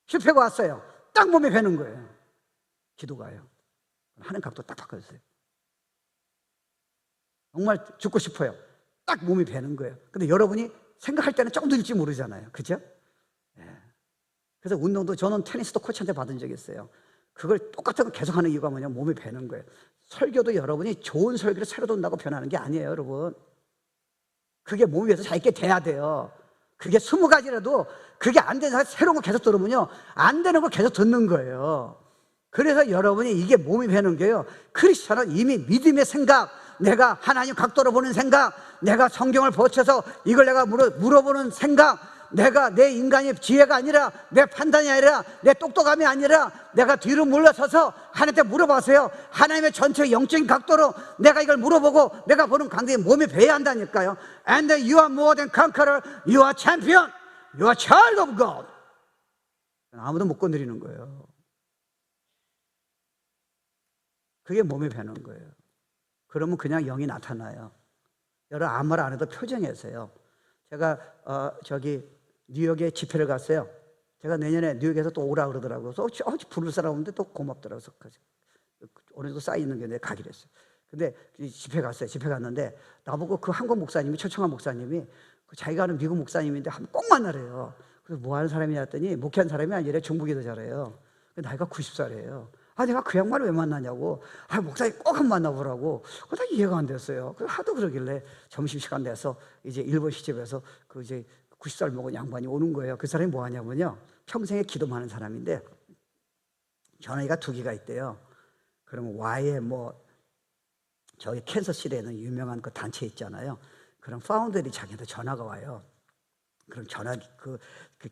실패가 왔어요. 딱 몸이 배는 거예요. 기도가요. 하는 각도 딱 바꿔주세요. 정말 죽고 싶어요. 딱 몸이 배는 거예요. 근데 여러분이 생각할 때는 조금 늦을지 모르잖아요. 그죠? 예. 그래서 운동도 저는 테니스도 코치한테 받은 적이 있어요. 그걸 똑같은 거 계속 하는 이유가 뭐냐면 몸이 배는 거예요. 설교도 여러분이 좋은 설교를 새로 듣는다고 변하는 게 아니에요, 여러분. 그게 몸 위에서 잘 있게 돼야 돼요. 그게 20가지라도 그게 안 되는 사람 새로운 거 계속 들으면요. 안 되는 걸 계속 듣는 거예요. 그래서 여러분이 이게 몸이 배는 게요. 크리스천은 이미 믿음의 생각, 내가 하나님 각도로 보는 생각, 내가 성경을 보쳐서 이걸 내가 물어보는 생각, 내가 내 인간의 지혜가 아니라 내 판단이 아니라 내 똑똑함이 아니라 내가 뒤로 물러서서 하나님한테 물어봐서요. 하나님의 전체 영적인 각도로 내가 이걸 물어보고 내가 보는 관계에 몸이 배야 한다니까요. And you are more than conqueror. You are champion. You are child of God. 아무도 못 건드리는 거예요. 그게 몸이 배는 거예요. 그러면 그냥 영이 나타나요. 여러분 아무 말 안 해도 표정에서요. 제가 뉴욕에 집회를 갔어요. 제가 내년에 뉴욕에서 또 오라 그러더라고요. 그래서 부를 사람 없는데 또 고맙더라고요. 어느 정도 쌓이는 게 내가 가기로 했어요. 근데 집회 갔어요. 집회 갔는데 나보고 그 한국 목사님이, 초청한 목사님이 자기가 아는 미국 목사님인데 한번 꼭 만나래요. 그래서 뭐 하는 사람이냐 했더니 목회한 사람이 아니라 중국에도 잘해요. 나이가 90살이에요. 내가 그 양반을 왜 만나냐고. 목사님 꼭 한번 만나보라고. 다 이해가 안 됐어요. 그래서 하도 그러길래 점심시간 돼서 이제 일본 시집에서 이제 90살 먹은 양반이 오는 거예요. 그 사람이 뭐 하냐면요. 평생에 기도만 하는 사람인데 전화기가 2개가 있대요. 그러면 Y에 저기 캔서시티에는 유명한 그 단체 있잖아요. 그런 파운더들이 자기한테 전화가 와요. 그럼 그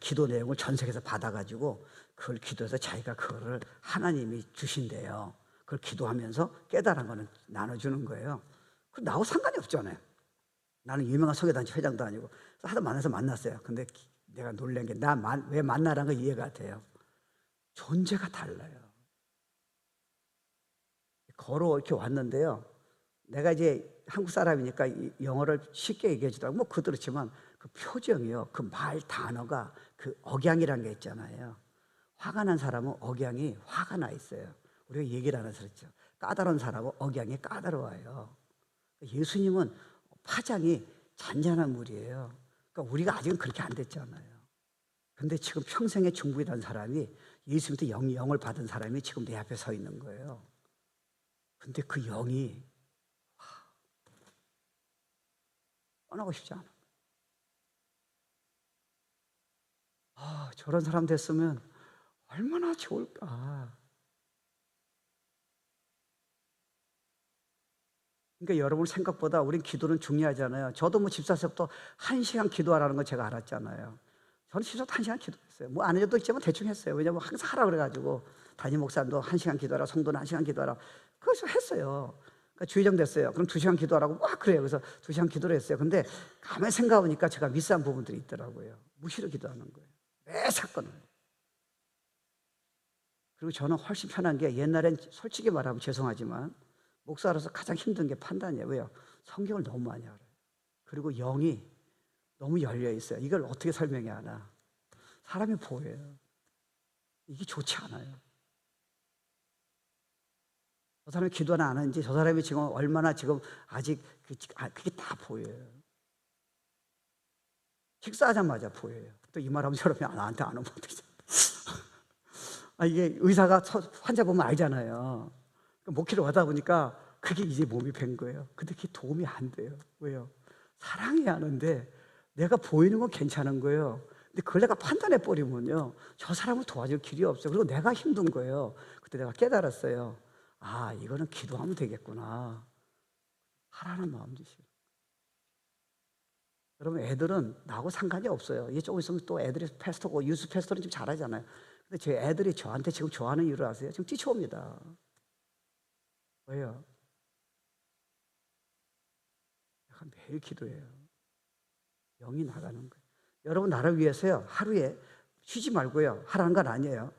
기도 내용을 전 세계에서 받아가지고 그걸 기도해서 자기가 그거를 하나님이 주신대요. 그걸 기도하면서 깨달은 거는 나눠주는 거예요. 그 나하고 상관이 없잖아요. 나는 유명한 소개단체 회장도 아니고. 그래서 하도 만나서 만났어요. 근데 내가 놀란 게 왜 만나라는 거 이해가 돼요. 존재가 달라요. 걸어 이렇게 왔는데요. 내가 이제 한국 사람이니까 영어를 쉽게 얘기해 주더라고. 그렇지만 그 표정이요. 그 말 단어가 그 억양이라는 게 있잖아요. 화가 난 사람은 억양이 화가 나 있어요. 우리가 얘기를 안 해서 그렇죠. 까다로운 사람은 억양이 까다로워요. 예수님은 파장이 잔잔한 물이에요. 그러니까 우리가 아직은 그렇게 안 됐잖아요. 근데 지금 평생에 중보이던 사람이 예수님부터 영을 받은 사람이 지금 내 앞에 서 있는 거예요. 근데 그 영이 떠나고 싶지 않아. 저런 사람 됐으면 얼마나 좋을까. 그러니까 여러분 생각보다 우린 기도는 중요하잖아요. 저도 집사서부터 1시간 기도하라는 거 제가 알았잖아요. 저는 집사서 1시간 기도했어요. 안 해도 있지만 대충 했어요. 왜냐면 항상 하라 그래가지고 담임 목사님도 1시간 기도하라, 성도는 1시간 기도하라. 그래서 했어요. 그러니까 주의정 됐어요. 그럼 2시간 기도하라고 그래요. 그래서 2시간 기도를 했어요. 근데 가만히 생각해보니까 제가 미스한 부분들이 있더라고요. 무시로 기도하는 거예요. 매 사건을. 그리고 저는 훨씬 편한 게 옛날엔 솔직히 말하면 죄송하지만 목사로서 가장 힘든 게 판단이에요. 왜요? 성경을 너무 많이 알아요. 그리고 영이 너무 열려 있어요. 이걸 어떻게 설명해야 하나? 사람이 보여요. 이게 좋지 않아요. 저 사람이 기도나 안 하는지, 저 사람이 지금 얼마나 지금 아직 그게 다 보여요. 식사하자마자 보여요. 또 이 말하면 여러분이 나한테 안 오면 어떡하지? 이게 의사가 환자 보면 알잖아요. 목회를 하다 보니까 그게 이제 몸이 밴 거예요. 근데 그게 도움이 안 돼요. 왜요? 사랑해야 하는데 내가 보이는 건 괜찮은 거예요. 근데 그걸 내가 판단해 버리면요, 저 사람을 도와줄 길이 없어요. 그리고 내가 힘든 거예요. 그때 내가 깨달았어요. 이거는 기도하면 되겠구나. 하라는 마음 주시고. 여러분, 애들은 나하고 상관이 없어요. 이게 조금 있으면 또 애들이 패스터고, 유스 패스터는 좀 잘하잖아요. 근데 제 애들이 저한테 지금 좋아하는 이유를 아세요? 지금 뛰쳐옵니다. 왜요? 내가 매일 기도해요. 영이 나가는 거예요. 여러분, 나를 위해서요, 하루에 쉬지 말고요, 하라는 건 아니에요.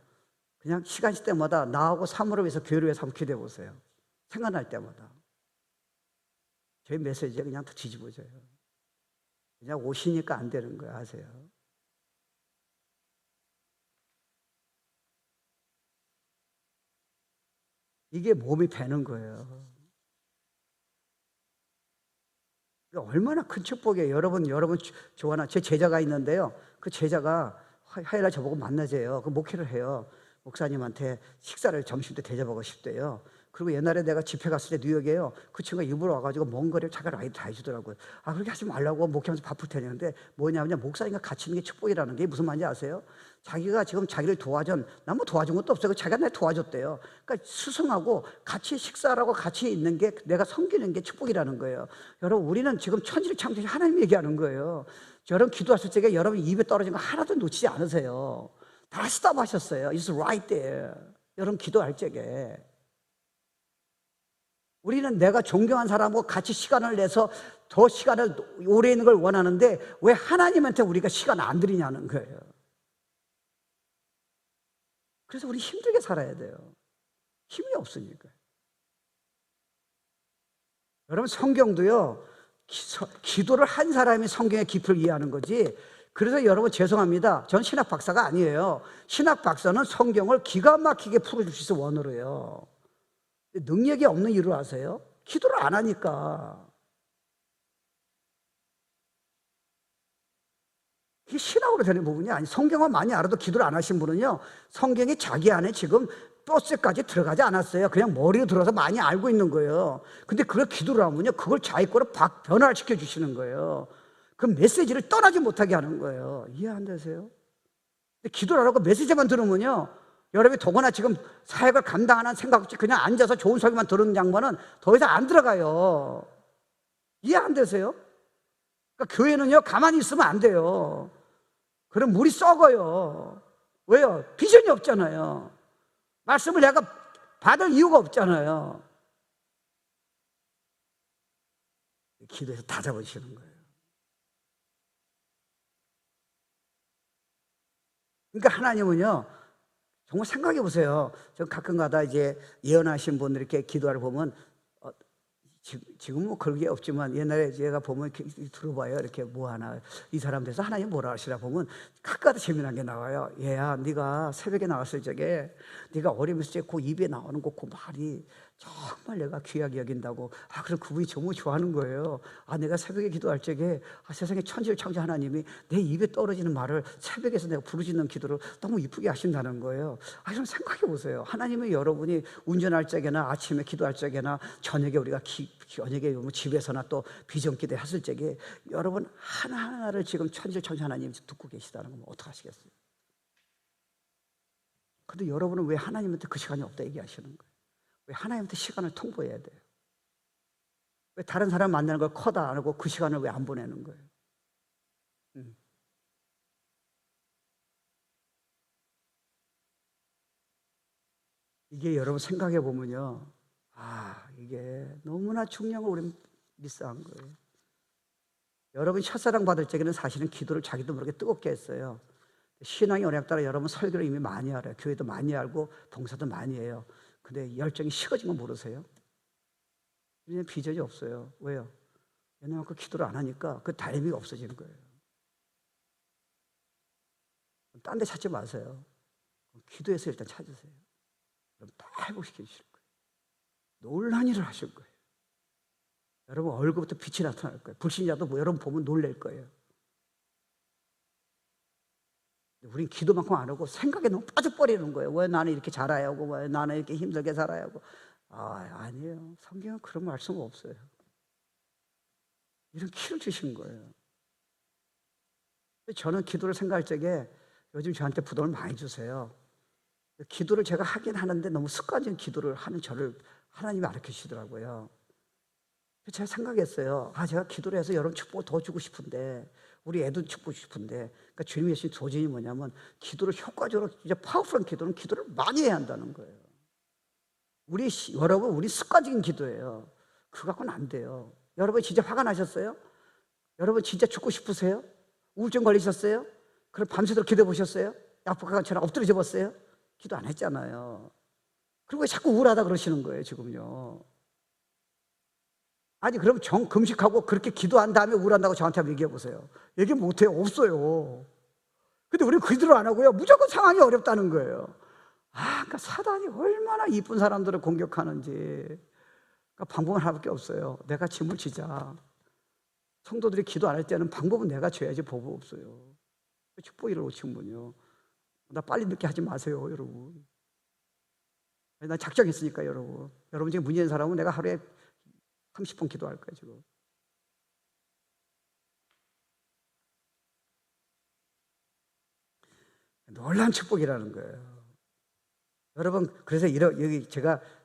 그냥 시간시 때마다 나하고 사물을 위해서, 교회를 위해서 한번 기도해 보세요. 생각날 때마다. 저희 메시지가 그냥 다 뒤집어져요. 그냥 오시니까 안 되는 거예요. 아세요? 이게 몸이 배는 거예요. 얼마나 큰 축복이에요. 여러분 좋아하는 제 제자가 있는데요. 그 제자가 화요일날 저보고 만나재요. 그 목회를 해요. 목사님한테 식사를 점심 때 대접하고 싶대요. 그리고 옛날에 내가 집회 갔을 때 뉴욕에요, 그 친구가 일부러 와가지고 먼 거리를 자기가 라이드 다 해주더라고요. 그렇게 하지 말라고, 목회하면서 바쁠 테는데 뭐냐면, 목사님과 같이 있는 게 축복이라는 게 무슨 말인지 아세요? 자기가 지금 자기를 도와준, 나 뭐 도와준 것도 없어요. 자기가 날 도와줬대요. 그러니까 스승하고 같이 식사하고 같이 있는 게, 내가 섬기는 게 축복이라는 거예요. 여러분, 우리는 지금 천지를 창조하신 하나님 얘기하는 거예요. 여러분, 기도하실 적에 여러분 입에 떨어진 거 하나도 놓치지 않으세요. 다 스탑하셨어요. It's right there. 여러분, 기도할 적에 우리는 내가 존경한 사람하고 같이 시간을 내서 더 시간을 오래 있는 걸 원하는데, 왜 하나님한테 우리가 시간을 안 들이냐는 거예요. 그래서 우리 힘들게 살아야 돼요. 힘이 없으니까. 여러분, 성경도요, 기도를 한 사람이 성경의 깊이를 이해하는 거지. 그래서 여러분, 죄송합니다, 전 신학 박사가 아니에요. 신학 박사는 성경을 기가 막히게 풀어줄 수 있어, 원어로요. 능력이 없는 이유를 아세요? 기도를 안 하니까. 이게 신학으로 되는 부분이 아니, 성경을 많이 알아도 기도를 안 하신 분은요, 성경이 자기 안에 지금 버스까지 들어가지 않았어요. 그냥 머리로 들어서 많이 알고 있는 거예요. 근데 그걸 기도를 하면요, 그걸 자기 거로 변화시켜 주시는 거예요. 그 메시지를 떠나지 못하게 하는 거예요. 이해 안 되세요? 근데 기도를 안 하고 메시지만 들으면요, 여러분이 더구나 지금 사역을 감당하는 생각 없이 그냥 앉아서 좋은 소리만 들은 양반은 더 이상 안 들어가요. 이해 안 되세요? 그러니까 교회는요, 가만히 있으면 안 돼요. 그럼 물이 썩어요. 왜요? 비전이 없잖아요. 말씀을 내가 받을 이유가 없잖아요. 기도해서 다 잡으시는 거예요. 그러니까 하나님은요, 정말 생각해 보세요. 저 가끔가다 이제 예언하신 분들 이렇게 기도하러 보면, 지금 뭐 그런 게 없지만 옛날에 제가 보면 이렇게 들어봐요. 이렇게 뭐 하나 이 사람 돼서 하나님 뭐라 하시라 보면 가끔가다 재미난 게 나와요. 얘야, 네가 새벽에 나왔을 적에 네가 어리면서 그 입에 나오는 그 말이 정말 내가 귀하게 여긴다고. 그럼 그분이 정말 좋아하는 거예요. 내가 새벽에 기도할 적에 세상에 천지를 창조 하나님이 내 입에 떨어지는 말을 새벽에서 내가 부르짖는 기도를 너무 이쁘게 하신다는 거예요. 좀 생각해 보세요. 하나님이 여러분이 운전할 적에나 아침에 기도할 적에나 저녁에 우리가 저녁에 집에서나 또 비전 기도 했을 적에 여러분 하나하나를 지금 천지를 창조 하나님이 듣고 계시다는 건 어떡하시겠어요? 근데 여러분은 왜 하나님한테 그 시간이 없다 얘기하시는 거예요? 왜 하나님한테 시간을 통보해야 돼요? 왜 다른 사람 만나는 걸 커다 안 하고 그 시간을 왜 안 보내는 거예요? 이게 여러분 생각해 보면요, 이게 너무나 중요한 걸 우리는 미스한 거예요. 여러분 첫사랑 받을 적에는 사실은 기도를 자기도 모르게 뜨겁게 했어요. 신앙의 언약 따라 여러분 설교를 이미 많이 알아요. 교회도 많이 알고 봉사도 많이 해요. 근데 열정이 식어진 거 모르세요? 이제 비전이 없어요. 왜요? 왜냐하면 그 기도를 안 하니까 그 다이미가 없어지는 거예요. 딴 데 찾지 마세요. 기도해서 일단 찾으세요. 그럼 다 회복시켜 주실 거예요. 놀란 일을 하실 거예요. 여러분 얼굴부터 빛이 나타날 거예요. 불신자도 뭐 여러분 보면 놀랄 거예요. 우린 기도만큼 안 하고 생각에 너무 빠져버리는 거예요. 왜 나는 이렇게 잘해야 하고, 왜 나는 이렇게 힘들게 살아야 하고. 아니에요. 성경은 그런 말씀 없어요. 이런 키를 주신 거예요. 저는 기도를 생각할 적에 요즘 저한테 부담을 많이 주세요. 기도를 제가 하긴 하는데 너무 습관적인 기도를 하는 저를 하나님이 가르치시더라고요. 제가 생각했어요. 제가 기도를 해서 여러분 축복을 더 주고 싶은데, 우리 애도 축복 싶은데, 그러니까 주님이 주신 도전이 뭐냐면, 기도를 효과적으로, 이제 파워풀한 기도는 기도를 많이 해야 한다는 거예요. 여러분, 우리 습관적인 기도예요. 그거 갖고는 안 돼요. 여러분 진짜 화가 나셨어요? 여러분 진짜 죽고 싶으세요? 우울증 걸리셨어요? 그럼 밤새도록 기도해 보셨어요? 약복강처럼 엎드려 접었어요? 기도 안 했잖아요. 그리고 왜 자꾸 우울하다 그러시는 거예요, 지금요? 아니, 그럼 금식하고 그렇게 기도한 다음에 우울한다고 저한테 한번 얘기해 보세요. 얘기 못 해요. 없어요. 근데 우리는 그대로 안 하고요. 무조건 상황이 어렵다는 거예요. 그러니까 사단이 얼마나 이쁜 사람들을 공격하는지. 그러니까 방법은 하나밖에 없어요. 내가 짐을 지자. 성도들이 기도 안 할 때는 방법은 내가 줘야지 법은 없어요. 축복을 놓치면요. 나 빨리 늦게 하지 마세요, 여러분. 나 작정했으니까, 여러분. 여러분 지금 문제 있는 사람은 내가 하루에 30분 기도할 거예요, 지금. 놀라운 축복이라는 거예요. 여러분, 그래서 여기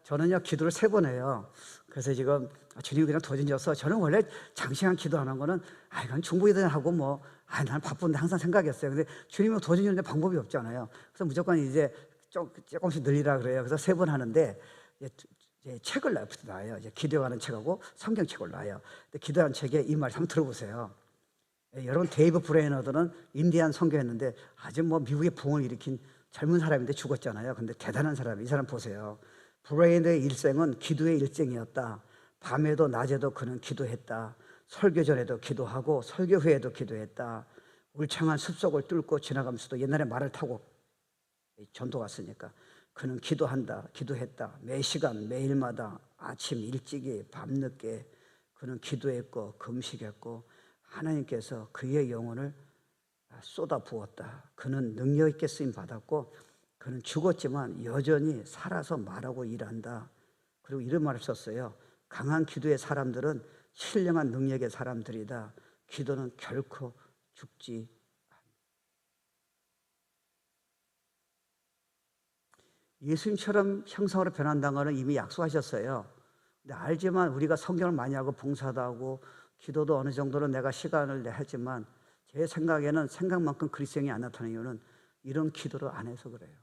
저는요, 기도를 3번 해요. 그래서 지금 주님이 그냥 도전져서, 저는 원래 장시간 기도하는 거는, 이건 중보기도 하고 뭐, 나는 바쁜데 항상 생각했어요. 근데 주님이 도전주는데 방법이 없잖아요. 그래서 무조건 이제 조금씩 늘리라 그래요. 그래서 3번 하는데, 이제 책을 놔요. 이제 기도하는 책하고 성경책을 놔요. 근데 기도하는 책에 이 말 한번 들어보세요. 여러분, 데이브 브레이너드는 인디안 선교했는데 아주 뭐 미국의 부흥을 일으킨 젊은 사람인데 죽었잖아요. 근데 대단한 사람이, 이 사람 보세요. 브레이너의 일생은 기도의 일생이었다. 밤에도 낮에도 그는 기도했다. 설교 전에도 기도하고 설교 후에도 기도했다. 울창한 숲속을 뚫고 지나가면서도, 옛날에 말을 타고 전도 갔으니까, 그는 기도했다. 매 시간 매일마다 아침 일찍이 밤늦게 그는 기도했고 금식했고, 하나님께서 그의 영혼을 쏟아 부었다. 그는 능력 있게 쓰임 받았고, 그는 죽었지만 여전히 살아서 말하고 일한다. 그리고 이런 말을 썼어요. 강한 기도의 사람들은 신령한 능력의 사람들이다. 기도는 결코 죽지 않는다. 예수님처럼 형상으로 변한다는 것은 이미 약속하셨어요. 근데 알지만 우리가 성경을 많이 하고 봉사도 하고 기도도 어느 정도는 내가 시간을 하지만, 제 생각에는 생각만큼 그리스도인이 안 나타나는 이유는 이런 기도를 안 해서 그래요.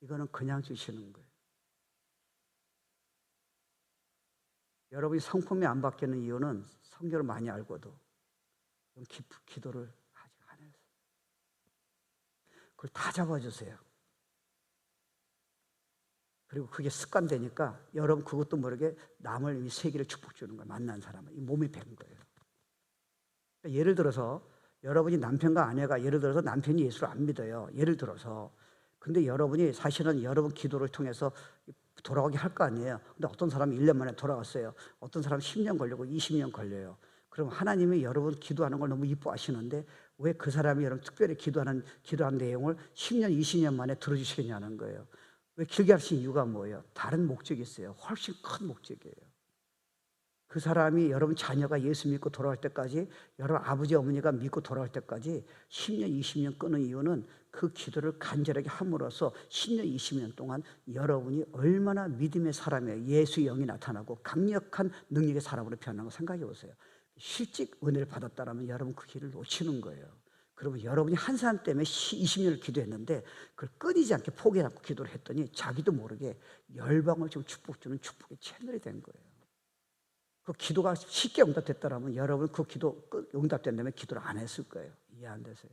이거는 그냥 주시는 거예요. 여러분이 성품이 안 바뀌는 이유는 성경을 많이 알고도 기도를 아직 안 해서. 그걸 다 잡아주세요. 그리고 그게 습관되니까 여러분 그것도 모르게 남을 이 세계를 축복 주는 거예요. 만난 사람은 이 몸이 밴 거예요. 그러니까 예를 들어서 여러분이 남편과 아내가, 예를 들어서 남편이 예수를 안 믿어요. 예를 들어서. 근데 여러분이 사실은 여러분 기도를 통해서 돌아오게 할 거 아니에요. 근데 어떤 사람이 1년 만에 돌아왔어요. 어떤 사람은 10년 걸리고 20년 걸려요. 그럼 하나님이 여러분 기도하는 걸 너무 이뻐하시는데 왜 그 사람이 여러분 특별히 기도하는 내용을 10년, 20년 만에 들어주시겠냐는 거예요. 왜 길게 하신 이유가 뭐예요? 다른 목적이 있어요. 훨씬 큰 목적이에요. 그 사람이, 여러분 자녀가 예수 믿고 돌아올 때까지, 여러분 아버지 어머니가 믿고 돌아올 때까지 10년, 20년 끄는 이유는 그 기도를 간절하게 함으로써 10년, 20년 동안 여러분이 얼마나 믿음의 사람이에요. 예수의 영이 나타나고 강력한 능력의 사람으로 변하는 거 생각해 보세요. 실직 은혜를 받았다면 여러분 그 길을 놓치는 거예요. 그러면 여러분이 한 사람 때문에 20년을 기도했는데 그걸 끊이지 않게 포기하지 않고 기도를 했더니 자기도 모르게 열방을 좀 축복 주는 축복의 채널이 된 거예요. 그 기도가 쉽게 응답됐다면 여러분 그 기도 응답된다면 기도를 안 했을 거예요. 이해 안 되세요?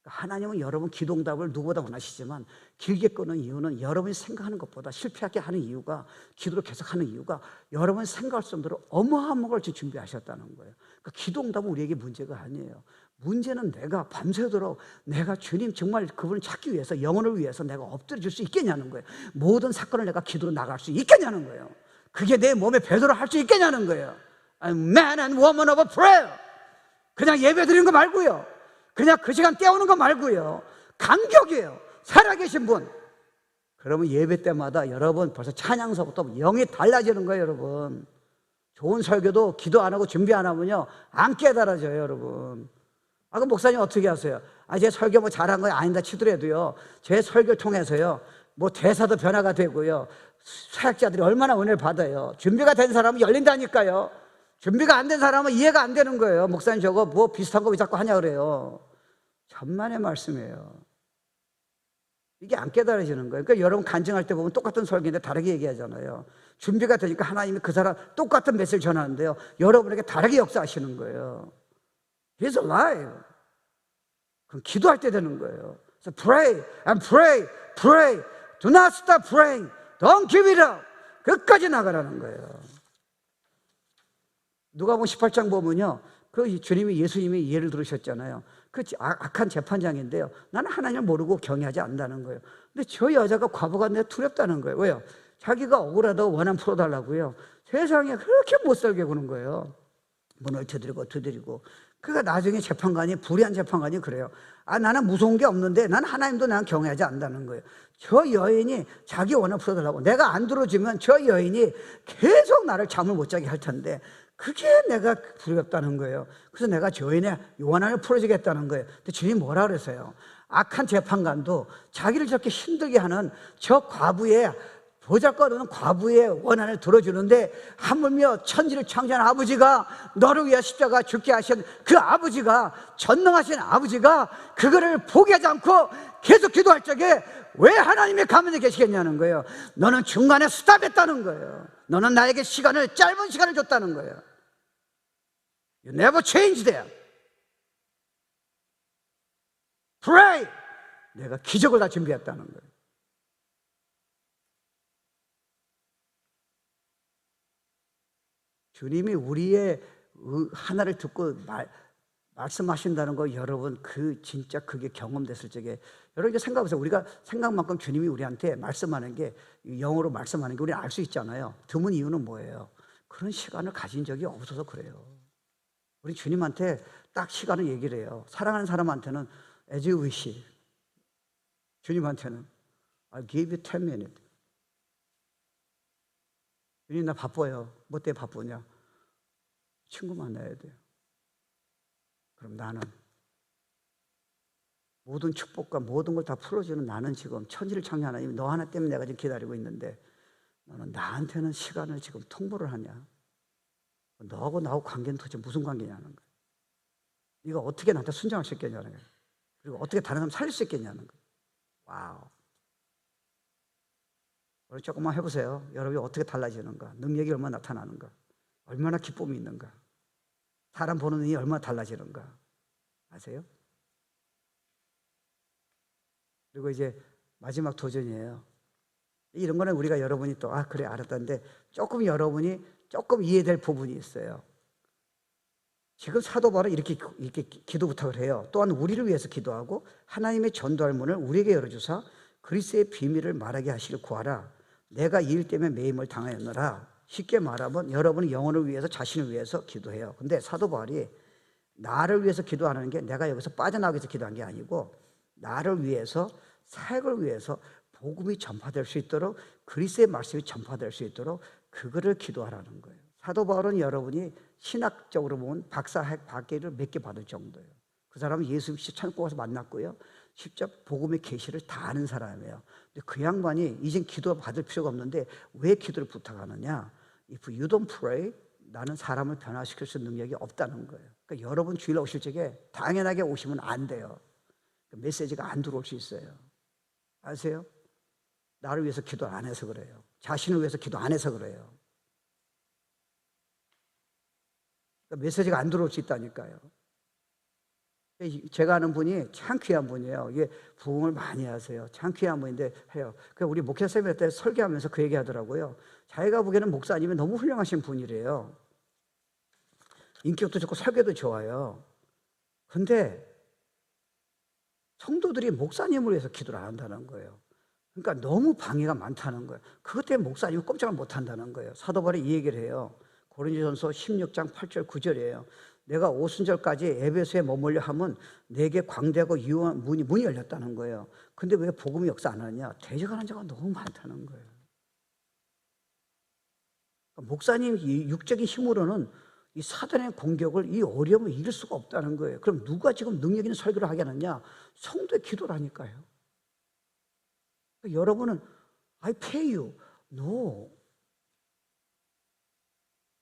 그러니까 하나님은 여러분 기도 응답을 누구보다 원하시지만 길게 끄는 이유는 여러분이 생각하는 것보다, 실패하게 하는 이유가, 기도를 계속하는 이유가 여러분이 생각할 정도로 어마어마한 걸 준비하셨다는 거예요. 그러니까 기도 응답은 우리에게 문제가 아니에요. 문제는 내가 밤새도록 내가 주님 정말 그분을 찾기 위해서, 영혼을 위해서 내가 엎드려 줄 수 있겠냐는 거예요. 모든 사건을 내가 기도로 나갈 수 있겠냐는 거예요. 그게 내 몸에 배도로 할 수 있겠냐는 거예요. Man and woman of prayer. 그냥 예배 드리는 거 말고요, 그냥 그 시간 때우는 거 말고요, 감격이에요. 살아계신 분. 그러면 예배 때마다 여러분 벌써 찬양서부터 영이 달라지는 거예요. 여러분, 좋은 설교도 기도 안 하고 준비 안 하면요 안 깨달아져요. 여러분, 그 목사님 어떻게 하세요? 제 설교 뭐 잘한 거 아니다 치더라도요, 제 설교 통해서요 뭐 대사도 변화가 되고요, 사역자들이 얼마나 은혜를 받아요. 준비가 된 사람은 열린다니까요. 준비가 안 된 사람은 이해가 안 되는 거예요. 목사님 저거 뭐 비슷한 거 왜 자꾸 하냐 그래요. 천만의 말씀이에요. 이게 안 깨달아지는 거예요. 그러니까 여러분 간증할 때 보면 똑같은 설교인데 다르게 얘기하잖아요. 준비가 되니까 하나님이 그 사람 똑같은 메시지를 전하는데요, 여러분에게 다르게 역사하시는 거예요. He's alive. 그럼 기도할 때 되는 거예요. So pray and pray, pray. Do not stop praying. Don't give it up. 끝까지 나가라는 거예요. 누가복음 18장 보면요, 그 주님이 예수님이 예를 들으셨잖아요. 그 악한 재판장인데요, 나는 하나님을 모르고 경외하지 않는다는 거예요. 근데 저 여자가 과부가 내 두렵다는 거예요. 왜요? 자기가 억울하다고 원한 풀어달라고요. 세상에 그렇게 못 살게 구는 거예요. 문을 두드리고. 그러니까 나중에 재판관이, 불의한 재판관이 그래요. 나는 무서운 게 없는데 나는 하나님도 나는 경외하지 않는다는 거예요. 저 여인이 자기 원한 풀어달라고, 내가 안 들어주면 저 여인이 계속 나를 잠을 못 자게 할 텐데 그게 내가 두렵다는 거예요. 그래서 내가 저 여인의 원한을 풀어주겠다는 거예요. 근데 주님이 뭐라 그랬어요? 악한 재판관도 자기를 저렇게 힘들게 하는 저 과부의, 보잘것없는 과부의 원한을 들어주는데, 하물며 천지를 창조한 아버지가, 너를 위해 십자가 죽게 하신 그 아버지가, 전능하신 아버지가 그거를 포기하지 않고 계속 기도할 적에 왜 하나님의 가만히 계시겠냐는 거예요. 너는 중간에 스탑했다는 거예요. 너는 나에게 짧은 시간을 줬다는 거예요. You never change there. Pray. 내가 기적을 다 준비했다는 거예요. 주님이 우리의 하나를 듣고 말씀하신다는 거, 여러분, 진짜 그게 경험됐을 적에, 여러분 이제 생각해보세요. 우리가 생각만큼 주님이 우리한테 말씀하는 게, 영어로 말씀하는 게 우리는 알 수 있잖아요. 드문 이유는 뭐예요? 그런 시간을 가진 적이 없어서 그래요. 우리 주님한테 딱 시간을 얘기를 해요. 사랑하는 사람한테는 as you wish, 주님한테는 I'll give you 10 minutes. 주님 나 바빠요. 뭐 때문에 바쁘냐? 친구 만나야 돼요. 그럼 나는 모든 축복과 모든 걸 다 풀어주는, 나는 지금 천지를 창조한 하나님, 너 하나 때문에 내가 지금 기다리고 있는데 너는 나한테는 시간을 지금 통보를 하냐? 너하고 나하고 관계는 도대체 무슨 관계냐는 거예요. 네가 어떻게 나한테 순종할 수 있겠냐는 거예요. 그리고 어떻게 다른 사람 살릴 수 있겠냐는 거예요. 와우. 오늘 조금만 해보세요. 여러분이 어떻게 달라지는가, 능력이 얼마나 나타나는가, 얼마나 기쁨이 있는가, 사람 보는 눈이 얼마나 달라지는가 아세요? 그리고 이제 마지막 도전이에요. 이런 거는 우리가, 여러분이 또 그래 알았다는데 조금 여러분이 조금 이해될 부분이 있어요. 지금 사도 바울은 이렇게 기도 부탁을 해요. 또한 우리를 위해서 기도하고 하나님의 전도할 문을 우리에게 열어주사 그리스도의 비밀을 말하게 하시길 구하라. 내가 이 일 때문에 매임을 당하였노라. 쉽게 말하면 여러분은 영혼을 위해서, 자신을 위해서 기도해요. 근데 사도 바울이 나를 위해서 기도하는 게, 내가 여기서 빠져나가기 위해서 기도한 게 아니고, 나를 위해서, 사역을 위해서 복음이 전파될 수 있도록, 그리스도의 말씀이 전파될 수 있도록 그거를 기도하라는 거예요. 사도 바울은 여러분이 신학적으로 보면 박사학 박계를 몇 개 받을 정도예요. 그 사람은 예수 직접 천국 가서 만났고요, 직접 복음의 계시를 다 아는 사람이에요. 근데 그 양반이 이젠 기도 받을 필요가 없는데 왜 기도를 부탁하느냐? If you don't pray, 나는 사람을 변화시킬 수 있는 능력이 없다는 거예요. 그러니까 여러분 주일 오실 적에 당연하게 오시면 안 돼요. 메시지가 안 들어올 수 있어요. 아세요? 나를 위해서 기도 안 해서 그래요. 자신을 위해서 기도 안 해서 그래요. 그러니까 메시지가 안 들어올 수 있다니까요. 제가 아는 분이 참 귀한 분이에요. 이게 부흥을 많이 하세요. 참 귀한 분인데 해요. 그래서 우리 목회 세미나 때 설교하면서 그 얘기 하더라고요. 자기가 보기에는 목사님이 너무 훌륭하신 분이래요. 인격도 좋고 설교도 좋아요. 근데 성도들이 목사님을 위해서 기도를 안 한다는 거예요. 그러니까 너무 방해가 많다는 거예요. 그것 때문에 목사님이 꼼짝을 못 한다는 거예요. 사도 바울이 이 얘기를 해요. 고린도전서 16장 8절 9절이에요. 내가 오순절까지 에베소에 머물려 하면 내게 광대하고 유한 문이 열렸다는 거예요. 근데 왜 복음이 역사 안 하느냐? 대적하는 자가 너무 많다는 거예요. 그러니까 목사님 이 육적인 힘으로는 이 사단의 공격을, 이 어려움을 이길 수가 없다는 거예요. 그럼 누가 지금 능력 있는 설교를 하게 하느냐? 성도의 기도라니까요. 그러니까 여러분은 I pay you. No.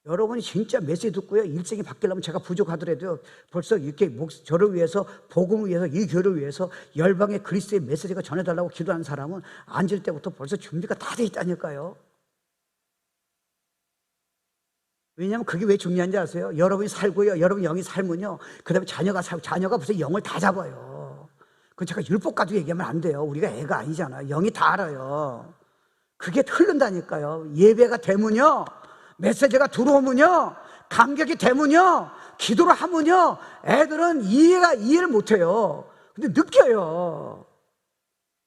여러분이 진짜 메시지 듣고요, 일생이 바뀌려면 제가 부족하더라도 벌써 이렇게 저를 위해서, 복음을 위해서, 이 교회를 위해서 열방의 그리스도의 메시지가 전해달라고 기도하는 사람은 앉을 때부터 벌써 준비가 다 돼 있다니까요. 왜냐하면 그게 왜 중요한지 아세요? 여러분이 살고요, 여러분 영이 살면요, 그 다음에 자녀가 살고, 자녀가 벌써 영을 다 잡아요. 그건 제가 율법 가지고 얘기하면 안 돼요. 우리가 애가 아니잖아요. 영이 다 알아요. 그게 흐른다니까요. 예배가 되면요, 메시지가 들어오면요, 감격이 되면요, 기도를 하면요, 애들은 이해를 못해요. 근데 느껴요.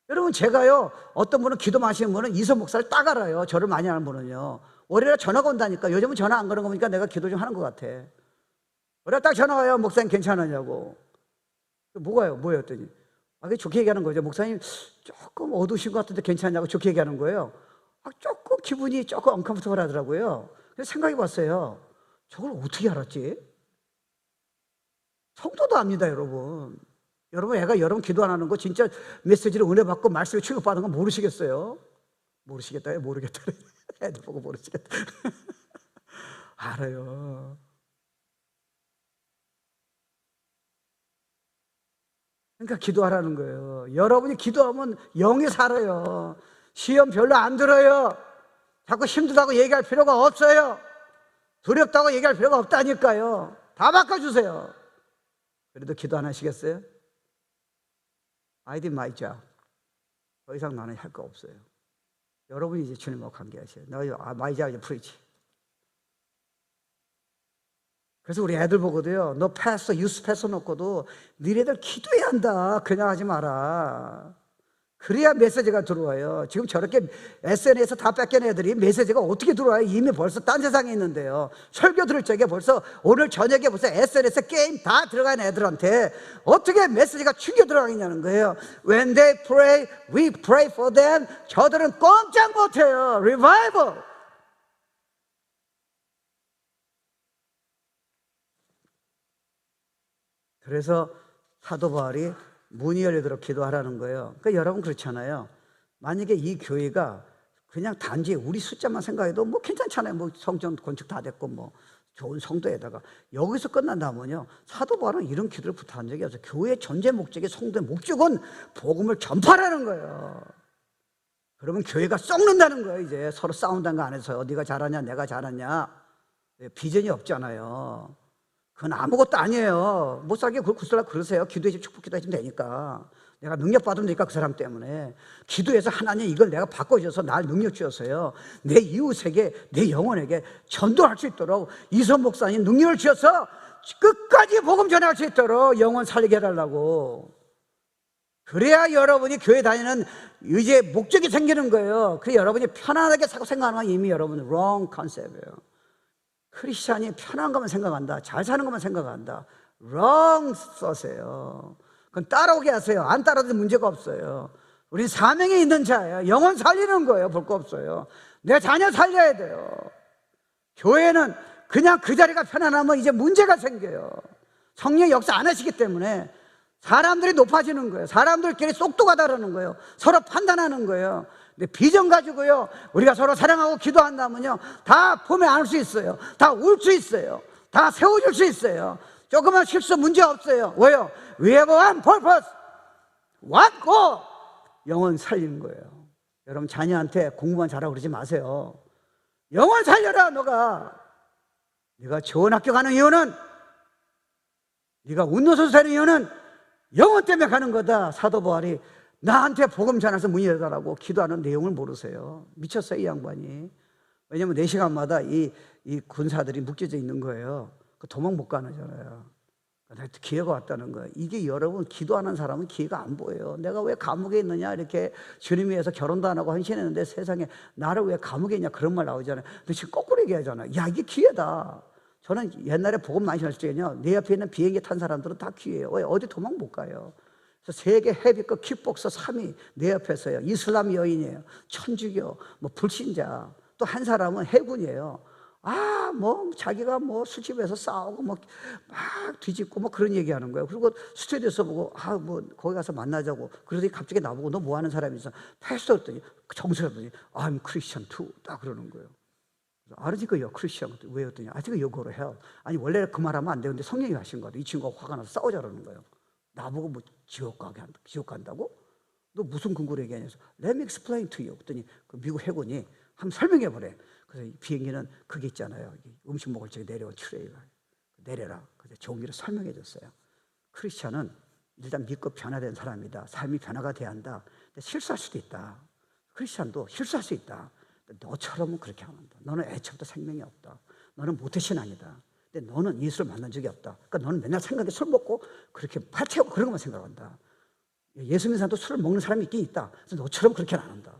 여러분, 제가요, 어떤 분은 기도 마시는 분은 이선 목사를 딱 알아요. 저를 많이 아는 분은요. 월요일에 전화가 온다니까. 요즘은 전화 안 거는 거 보니까 내가 기도 좀 하는 것 같아. 월요일에 딱 전화 와요. 목사님 괜찮으냐고. 뭐가요? 뭐예요? 했더니 그게 좋게 얘기하는 거죠. 목사님 조금 어두우신 것 같은데 괜찮냐고 좋게 얘기하는 거예요. 조금 기분이 조금 언컴포터블 하더라고요. 그래서 생각해 봤어요. 저걸 어떻게 알았지? 성도도 압니다, 여러분. 여러분, 애가 여러분 기도 안 하는 거 진짜 메시지를 은혜 받고 말씀에 취급받은 거 모르시겠어요? 모르시겠다, 모르겠다. 애들 보고 모르시겠다. 알아요. 그러니까 기도하라는 거예요. 여러분이 기도하면 영이 살아요. 시험 별로 안 들어요. 자꾸 힘들다고 얘기할 필요가 없어요. 두렵다고 얘기할 필요가 없다니까요. 다 바꿔주세요. 그래도 기도 안 하시겠어요? I did my job. 더 이상 나는 할 거 없어요. 여러분이 이제 주님하고 관계하셔요. my job is preach. 그래서 우리 애들 보고도요, 너 패스터, 유스 패스터 놓고도 니네들 기도해야 한다. 그냥 하지 마라. 그래야 메시지가 들어와요. 지금 저렇게 SNS에서 다 뺏긴 애들이 메시지가 어떻게 들어와요? 이미 벌써 딴 세상에 있는데요. 설교 들을 적에 벌써 오늘 저녁에 벌써 SNS 게임 다 들어간 애들한테 어떻게 메시지가 충격 들어가겠냐는 거예요. When they pray, we pray for them. 저들은 꼼짝 못해요. Revival. 그래서 사도 바울이 문이 열리도록 기도하라는 거예요. 그러니까 여러분 그렇잖아요. 만약에 이 교회가 그냥 단지 우리 숫자만 생각해도 뭐 괜찮잖아요. 뭐 성전 건축 다 됐고 뭐 좋은 성도에다가 여기서 끝난다면요, 사도 바울은 이런 기도를 부탁한 적이 없어요. 교회의 전제 목적이, 성도의 목적은 복음을 전파하라는 거예요. 그러면 교회가 썩는다는 거예요. 이제 서로 싸운다는 거 안에서 네가 잘하냐 내가 잘하냐, 비전이 없잖아요. 그건 아무것도 아니에요. 못 살게 굴살라 그러세요. 기도해서 축복 기도해주면 되니까. 내가 능력 받으면 되니까 그 사람 때문에. 기도해서 하나님 이걸 내가 바꿔줘서 날 능력 주었어요. 내 이웃에게, 내 영혼에게 전도할 수 있도록 이선 목사님 능력을 주셔서 끝까지 복음 전할 수 있도록 영혼 살리게 해달라고. 그래야 여러분이 교회 다니는 이제 목적이 생기는 거예요. 그래 여러분이 편안하게 사고 생각하는 건 이미 여러분 wrong concept이에요. 크리스찬이 편한 것만 생각한다, 잘 사는 것만 생각한다, wrong thoughts예요. 그건 따라오게 하세요. 안 따라도 문제가 없어요. 우리 사명에 있는 자예요. 영혼 살리는 거예요. 볼 거 없어요. 내 자녀 살려야 돼요. 교회는 그냥 그 자리가 편안하면 이제 문제가 생겨요. 성령 역사 안 하시기 때문에 사람들이 높아지는 거예요. 사람들끼리 쏙똑하다라는 거예요. 서로 판단하는 거예요. 근데 비전 가지고요, 우리가 서로 사랑하고 기도한다면요, 다 봄에 안을 수 있어요. 다 울 수 있어요. 다 세워줄 수 있어요. 조그만 실수 문제 없어요. 왜요? We have one purpose. What go? 영혼 살리는 거예요. 여러분 자녀한테 공부만 잘하고 그러지 마세요. 영혼 살려라. 네가 좋은 학교 가는 이유는, 네가 운동선수 되는 이유는 영혼 때문에 가는 거다. 사도 바울이 나한테 복음 전해서 문이 열어달라고 기도하는 내용을 모르세요. 미쳤어요, 이 양반이. 왜냐면 4시간마다 이 군사들이 묶여져 있는 거예요. 그 도망 못 가잖아요. 기회가 왔다는 거예요. 이게 여러분 기도하는 사람은 기회가 안 보여요. 내가 왜 감옥에 있느냐 이렇게 주님 위해서 결혼도 안 하고 헌신했는데 세상에 나를 왜 감옥에 있냐 그런 말 나오잖아요. 근데 지금 거꾸로 얘기하잖아요. 야 이게 기회다. 저는 옛날에 복음 많이 전했을 때는요. 내 옆에 있는 비행기 탄 사람들은 다 기회예요. 왜 어디 도망 못 가요. 그래서 세계 헤비급 킥복서 3위 내 옆에서요. 이슬람 여인이에요. 천주교, 뭐 불신자. 또 한 사람은 해군이에요. 뭐 자기가 뭐 술집에서 싸우고 뭐 막 뒤집고 뭐 그런 얘기하는 거예요. 그리고 스튜디오에서 보고 뭐 거기 가서 만나자고. 그러더니 갑자기 나보고 너 뭐 하는 사람이 있어? 패스터 했더니 정수했더니 I'm Christian too 딱 그러는 거예요. 알으니까 요 크리스천 왜 했더니 I think you go to hell. 아니 원래 그 말하면 안 되는데 성령이 하신 거예요. 이 친구가 화가 나서 싸우자 그러는 거예요. 나보고 뭐 지옥 간다고? 너 무슨 근거로 얘기하냐 해서 Let me explain to you. 그랬더니 그 미국 해군이 한번 설명해 보래. 그래서 비행기는 그게 있잖아요. 음식 먹을 적에 내려온 트레이가 내려라. 그래서 종기를 설명해 줬어요. 크리스천은 일단 믿고 변화된 사람이다. 삶이 변화가 돼야 한다. 근데 실수할 수도 있다. 크리스천도 실수할 수 있다. 너처럼은 그렇게 안 한다. 너는 애초부터 생명이 없다. 너는 모태신앙이다. 근데 너는 예수를 만난 적이 없다. 그러니까 너는 맨날 생각에 술 먹고 그렇게 팔채우고 그런 것만 생각한다. 예수 믿는 사람도 술을 먹는 사람이 있긴 있다. 그래서 너처럼 그렇게는 안 한다.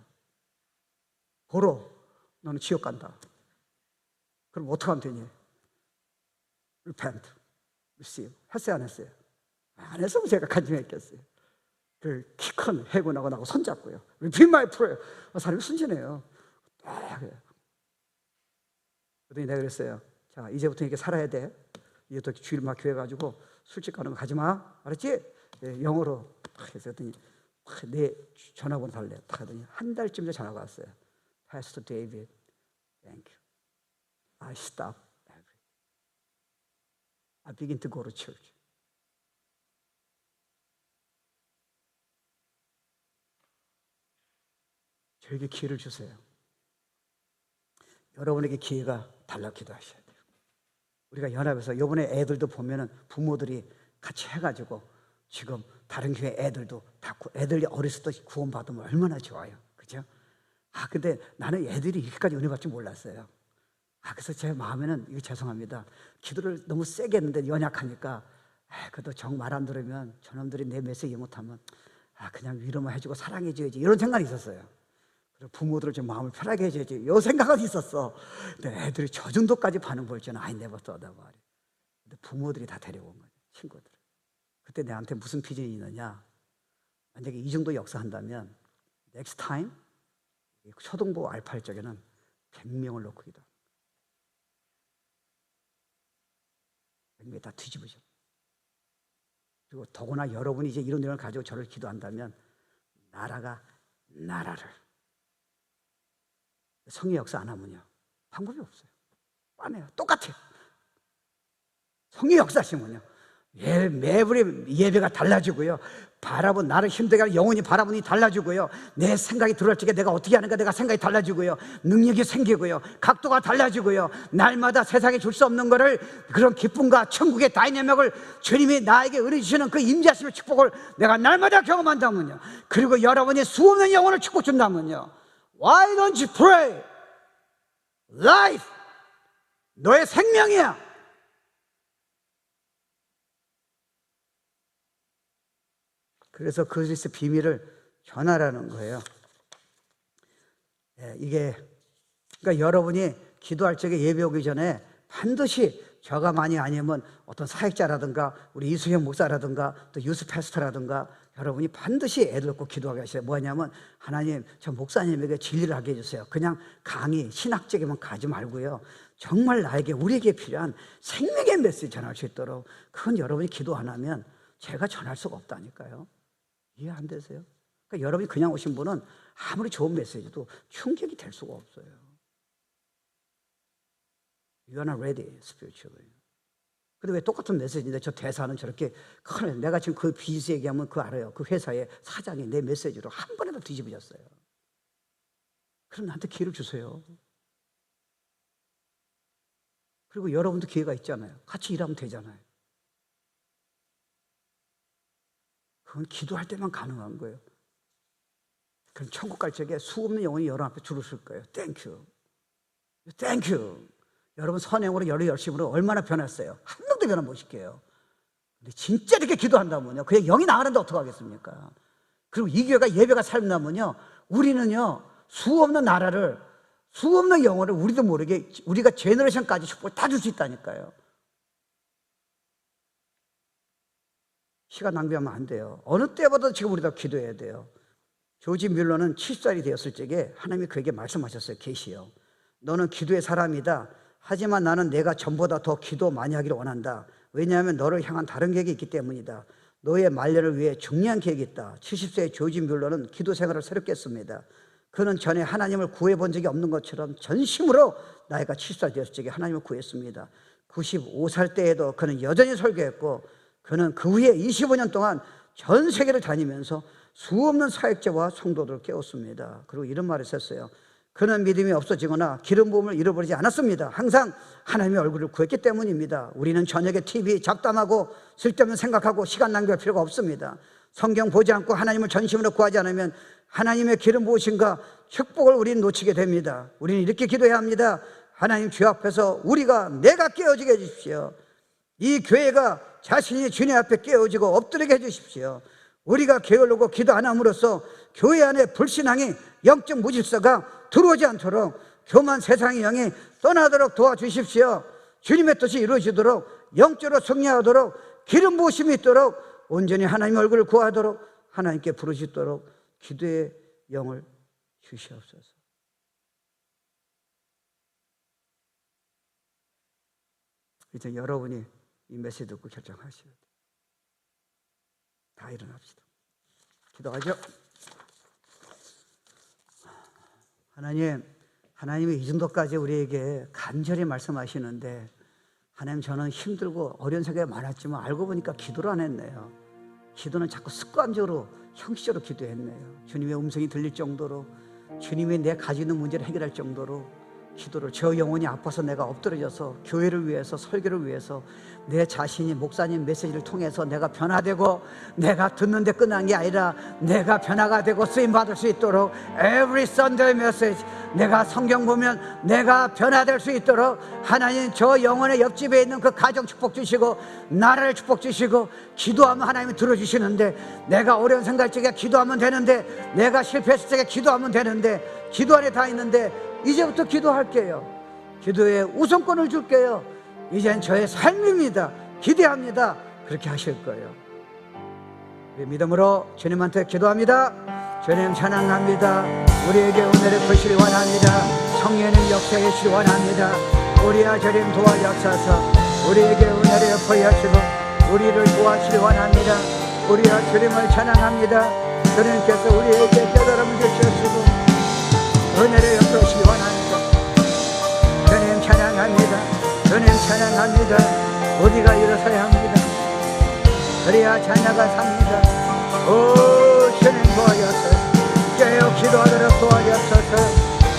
보러 너는 지옥 간다. 그럼 어떻게 하면 되니? Repent, receive. 했어요, 안 했어요? 안 했으면 제가 간증했겠어요. 그 키 큰 해군하고 나하고 손잡고요. Repeat my prayer. 사람이 순진해요. 그랬더니 내가 그랬어요. 자, 이제부터 이렇게 살아야 돼. 이제부터 주일 막 교회 가지고 술집 가는 거 가지 마. 알았지? 네, 영어로 딱 해서 했더니 내 전화번호 달래. 딱 하더니 한 달쯤 전에 전화가 왔어요. Pastor David, thank you. I stop everything. I begin to go to church. 저에게 기회를 주세요. 여러분에게 기회가 달라 기도하셔야 돼요. 우리가 연합해서 이번에 애들도 보면은 부모들이 같이 해가지고 지금 다른 교회 애들도 다 애들이 어렸을 때 구원받으면 얼마나 좋아요. 그죠? 근데 나는 애들이 이렇게까지 은혜 받지 몰랐어요. 그래서 제 마음에는 이거 죄송합니다. 기도를 너무 세게 했는데 연약하니까 그래도 정 말 안 들으면 저놈들이 내 메시지 이해 못하면 그냥 위로만 해주고 사랑해줘야지 이런 생각이 있었어요. 그리고 부모들을 좀 마음을 편하게 해줘야지 이 생각은 있었어. 근데 애들이 저 정도까지 반응 볼 줄은 never thought about it. 근데 부모들이 다 데려온 거죠. 친구들. 그때 내한테 무슨 비전이 있느냐. 만약에 이 정도 역사한다면 next time 초등부 알파할 적에는 100명을 놓고 기도. 100명이 다 뒤집으셔. 그리고 더구나 여러분이 이제 이런 내용을 가지고 저를 기도한다면 나라를 성의 역사 안 하면요 방법이 없어요. 뻔해요. 똑같아요. 성의 역사 하시면요 매불의 예배가 달라지고요. 바라본 나를 힘들게 하는 영혼이 바라보니 달라지고요. 내 생각이 들어올 적에 내가 어떻게 하는가 내가 생각이 달라지고요. 능력이 생기고요. 각도가 달라지고요. 날마다 세상에 줄 수 없는 거를 그런 기쁨과 천국의 다이내믹을 주님이 나에게 은혜 주시는 그 임재하심의 축복을 내가 날마다 경험한다면요. 그리고 여러분이 수없는 영혼을 축복 준다면요. Why don't you pray? Life 너의 생명이야. 그래서 그리스도의 비밀을 전하라는 거예요. 이게 그러니까 여러분이 기도할 적에 예배 오기 전에 반드시 저가 많이 아니면 어떤 사역자라든가 우리 이수형 목사라든가 또 유스 패스터라든가 여러분이 반드시 애들 꼭 기도하게 하셔요. 뭐냐면 하나님 저 목사님에게 진리를 하게 해주세요. 그냥 강의 신학적에만 가지 말고요. 정말 나에게 우리에게 필요한 생명의 메시지 전할 수 있도록 그건 여러분이 기도 안 하면 제가 전할 수가 없다니까요. 이해 안 되세요? 그러니까 여러분이 그냥 오신 분은 아무리 좋은 메시지도 충격이 될 수가 없어요. You are not ready spiritually. 근데 왜 똑같은 메시지인데 저 대사는 저렇게 내가 지금 그 비즈 얘기하면 그거 알아요. 그 회사의 사장이 내 메시지로 한 번에도 뒤집어졌어요. 그럼 나한테 기회를 주세요. 그리고 여러분도 기회가 있잖아요. 같이 일하면 되잖아요. 그건 기도할 때만 가능한 거예요. 그럼 천국 갈 적에 수없는 영혼이 여러분 앞에 줄을 설 거예요. 땡큐. 땡큐. 여러분 선행으로 열심으로 얼마나 변했어요. 한 명도 변화 못 시켜요. 근데 진짜 이렇게 기도한다면요, 그냥 영이 나가는데 어떡하겠습니까? 그리고 이 교회가 예배가 살면요, 우리는요 수없는 나라를, 수없는 영혼을 우리도 모르게 우리가 제너레이션까지 축복을 다 줄 수 있다니까요. 시간 낭비하면 안 돼요. 어느 때보다 지금 우리가 기도해야 돼요. 조지 뮬러는 70살이 되었을 적에 하나님이 그에게 말씀하셨어요. 계시요, 너는 기도의 사람이다. 하지만 나는 내가 전보다 더 기도 많이 하기를 원한다. 왜냐하면 너를 향한 다른 계획이 있기 때문이다. 너의 말년을 위해 중요한 계획이 있다. 70세의 조지 뮬러는 기도 생활을 새롭게 했습니다. 그는 전에 하나님을 구해본 적이 없는 것처럼 전심으로 나이가 70살 되었을 적에 하나님을 구했습니다. 95살 때에도 그는 여전히 설교했고, 그는 그 후에 25년 동안 전 세계를 다니면서 수없는 사역자와 성도들을 깨웠습니다. 그리고 이런 말을 썼어요. 그는 믿음이 없어지거나 기름 부음을 잃어버리지 않았습니다. 항상 하나님의 얼굴을 구했기 때문입니다. 우리는 저녁에 TV 잡담하고 쓸데없는 생각하고 시간 낭비할 필요가 없습니다. 성경 보지 않고 하나님을 전심으로 구하지 않으면 하나님의 기름 부으심과 축복을 우리는 놓치게 됩니다. 우리는 이렇게 기도해야 합니다. 하나님 주 앞에서 내가 깨어지게 해주십시오. 이 교회가 자신이 주님 앞에 깨어지고 엎드리게 해주십시오. 우리가 게을르고 기도 안 함으로써 교회 안에 불신앙이, 영적 무질서가 들어오지 않도록, 교만 세상의 영이 떠나도록 도와주십시오. 주님의 뜻이 이루어지도록, 영적으로 승리하도록, 기름 부으심이 있도록, 온전히 하나님의 얼굴을 구하도록, 하나님께 부르짖도록 기도의 영을 주시옵소서. 이제 여러분이 이 메시지 듣고 결정하셔야 돼요. 다 일어납시다. 기도하죠. 하나님이 이 정도까지 우리에게 간절히 말씀하시는데, 하나님, 저는 힘들고 어려운 생각이 많았지만 알고 보니까 기도를 안 했네요. 기도는 자꾸 습관적으로, 형식적으로 기도했네요. 주님의 음성이 들릴 정도로, 주님이 내 가지고 있는 문제를 해결할 정도로 기도를, 저 영혼이 아파서 내가 엎드려져서 교회를 위해서, 설교를 위해서 내 자신이 목사님 메시지를 통해서 내가 변화되고, 내가 듣는데 끝난 게 아니라 내가 변화가 되고 쓰임받을 수 있도록, every Sunday message 내가 성경 보면 내가 변화될 수 있도록 하나님, 저 영혼의 옆집에 있는 그 가정 축복 주시고 나라를 축복 주시고, 기도하면 하나님이 들어주시는데, 내가 어려운 생각할 적에 기도하면 되는데, 내가 실패했을 적에 기도하면 되는데, 기도 안에 다 있는데 이제부터 기도할게요. 기도에 우선권을 줄게요. 이젠 저의 삶입니다. 기대합니다. 그렇게 하실 거예요. 우리 믿음으로 주님한테 기도합니다. 주님 찬양합니다. 우리에게 은혜를 부시기 원합니다. 성령의 역사에 주시기 원합니다. 우리야 주님 도와주셔서 우리에게 은혜를 베푸시고 우리를 도와주시기 원합니다. 우리야 주님을 찬양합니다. 주님께서 우리에게 깨달음을 주시고 은혜를 베푸시기 원합니다. 주님 찬양합니다. 주님 찬양합니다. 우리가 일어서야 합니다. 그래야 자녀가 삽니다. 오 주님 도와주소서. 깨어 기도하도록 도와주소서.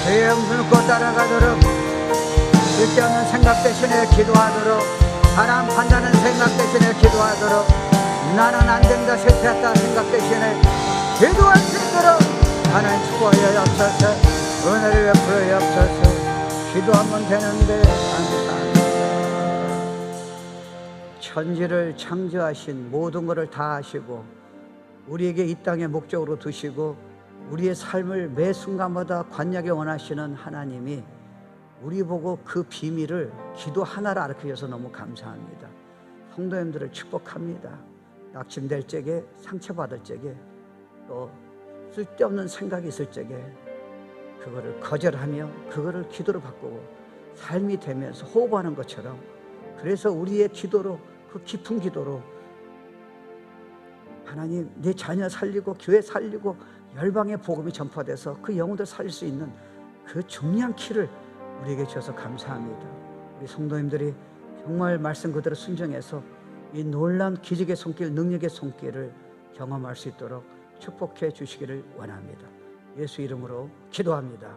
주의 음성을 듣고 따라가도록, 쓸데없는 생각 대신에 기도하도록, 사람 판단하는 생각 대신에 기도하도록, 나는 안 된다, 실패했다 생각 대신에 기도할 수 있도록 하나님 축복하여 주옵소서. 은혜를 베풀어 주옵소서. 기도하면 되는데 감사합니다. 천지를 창조하신, 모든 것을 다 하시고 우리에게 이 땅의 목적으로 두시고 우리의 삶을 매 순간마다 관여하게 원하시는 하나님이 우리 보고 그 비밀을 기도 하나를 알려 주셔서 너무 감사합니다. 성도님들을 축복합니다. 낙심될 적에, 상처받을 적에, 또 쓸데없는 생각이 있을 적에 그거를 거절하며 그거를 기도로 바꾸고 삶이 되면서 호흡하는 것처럼, 그래서 우리의 기도로, 그 깊은 기도로 하나님, 내 자녀 살리고 교회 살리고 열방의 복음이 전파돼서 그 영혼들 살릴 수 있는 그 중요한 키를 우리에게 주셔서 감사합니다. 우리 성도님들이 정말 말씀 그대로 순종해서 이 놀라운 기적의 손길, 능력의 손길을 경험할 수 있도록 축복해 주시기를 원합니다. 예수 이름으로 기도합니다.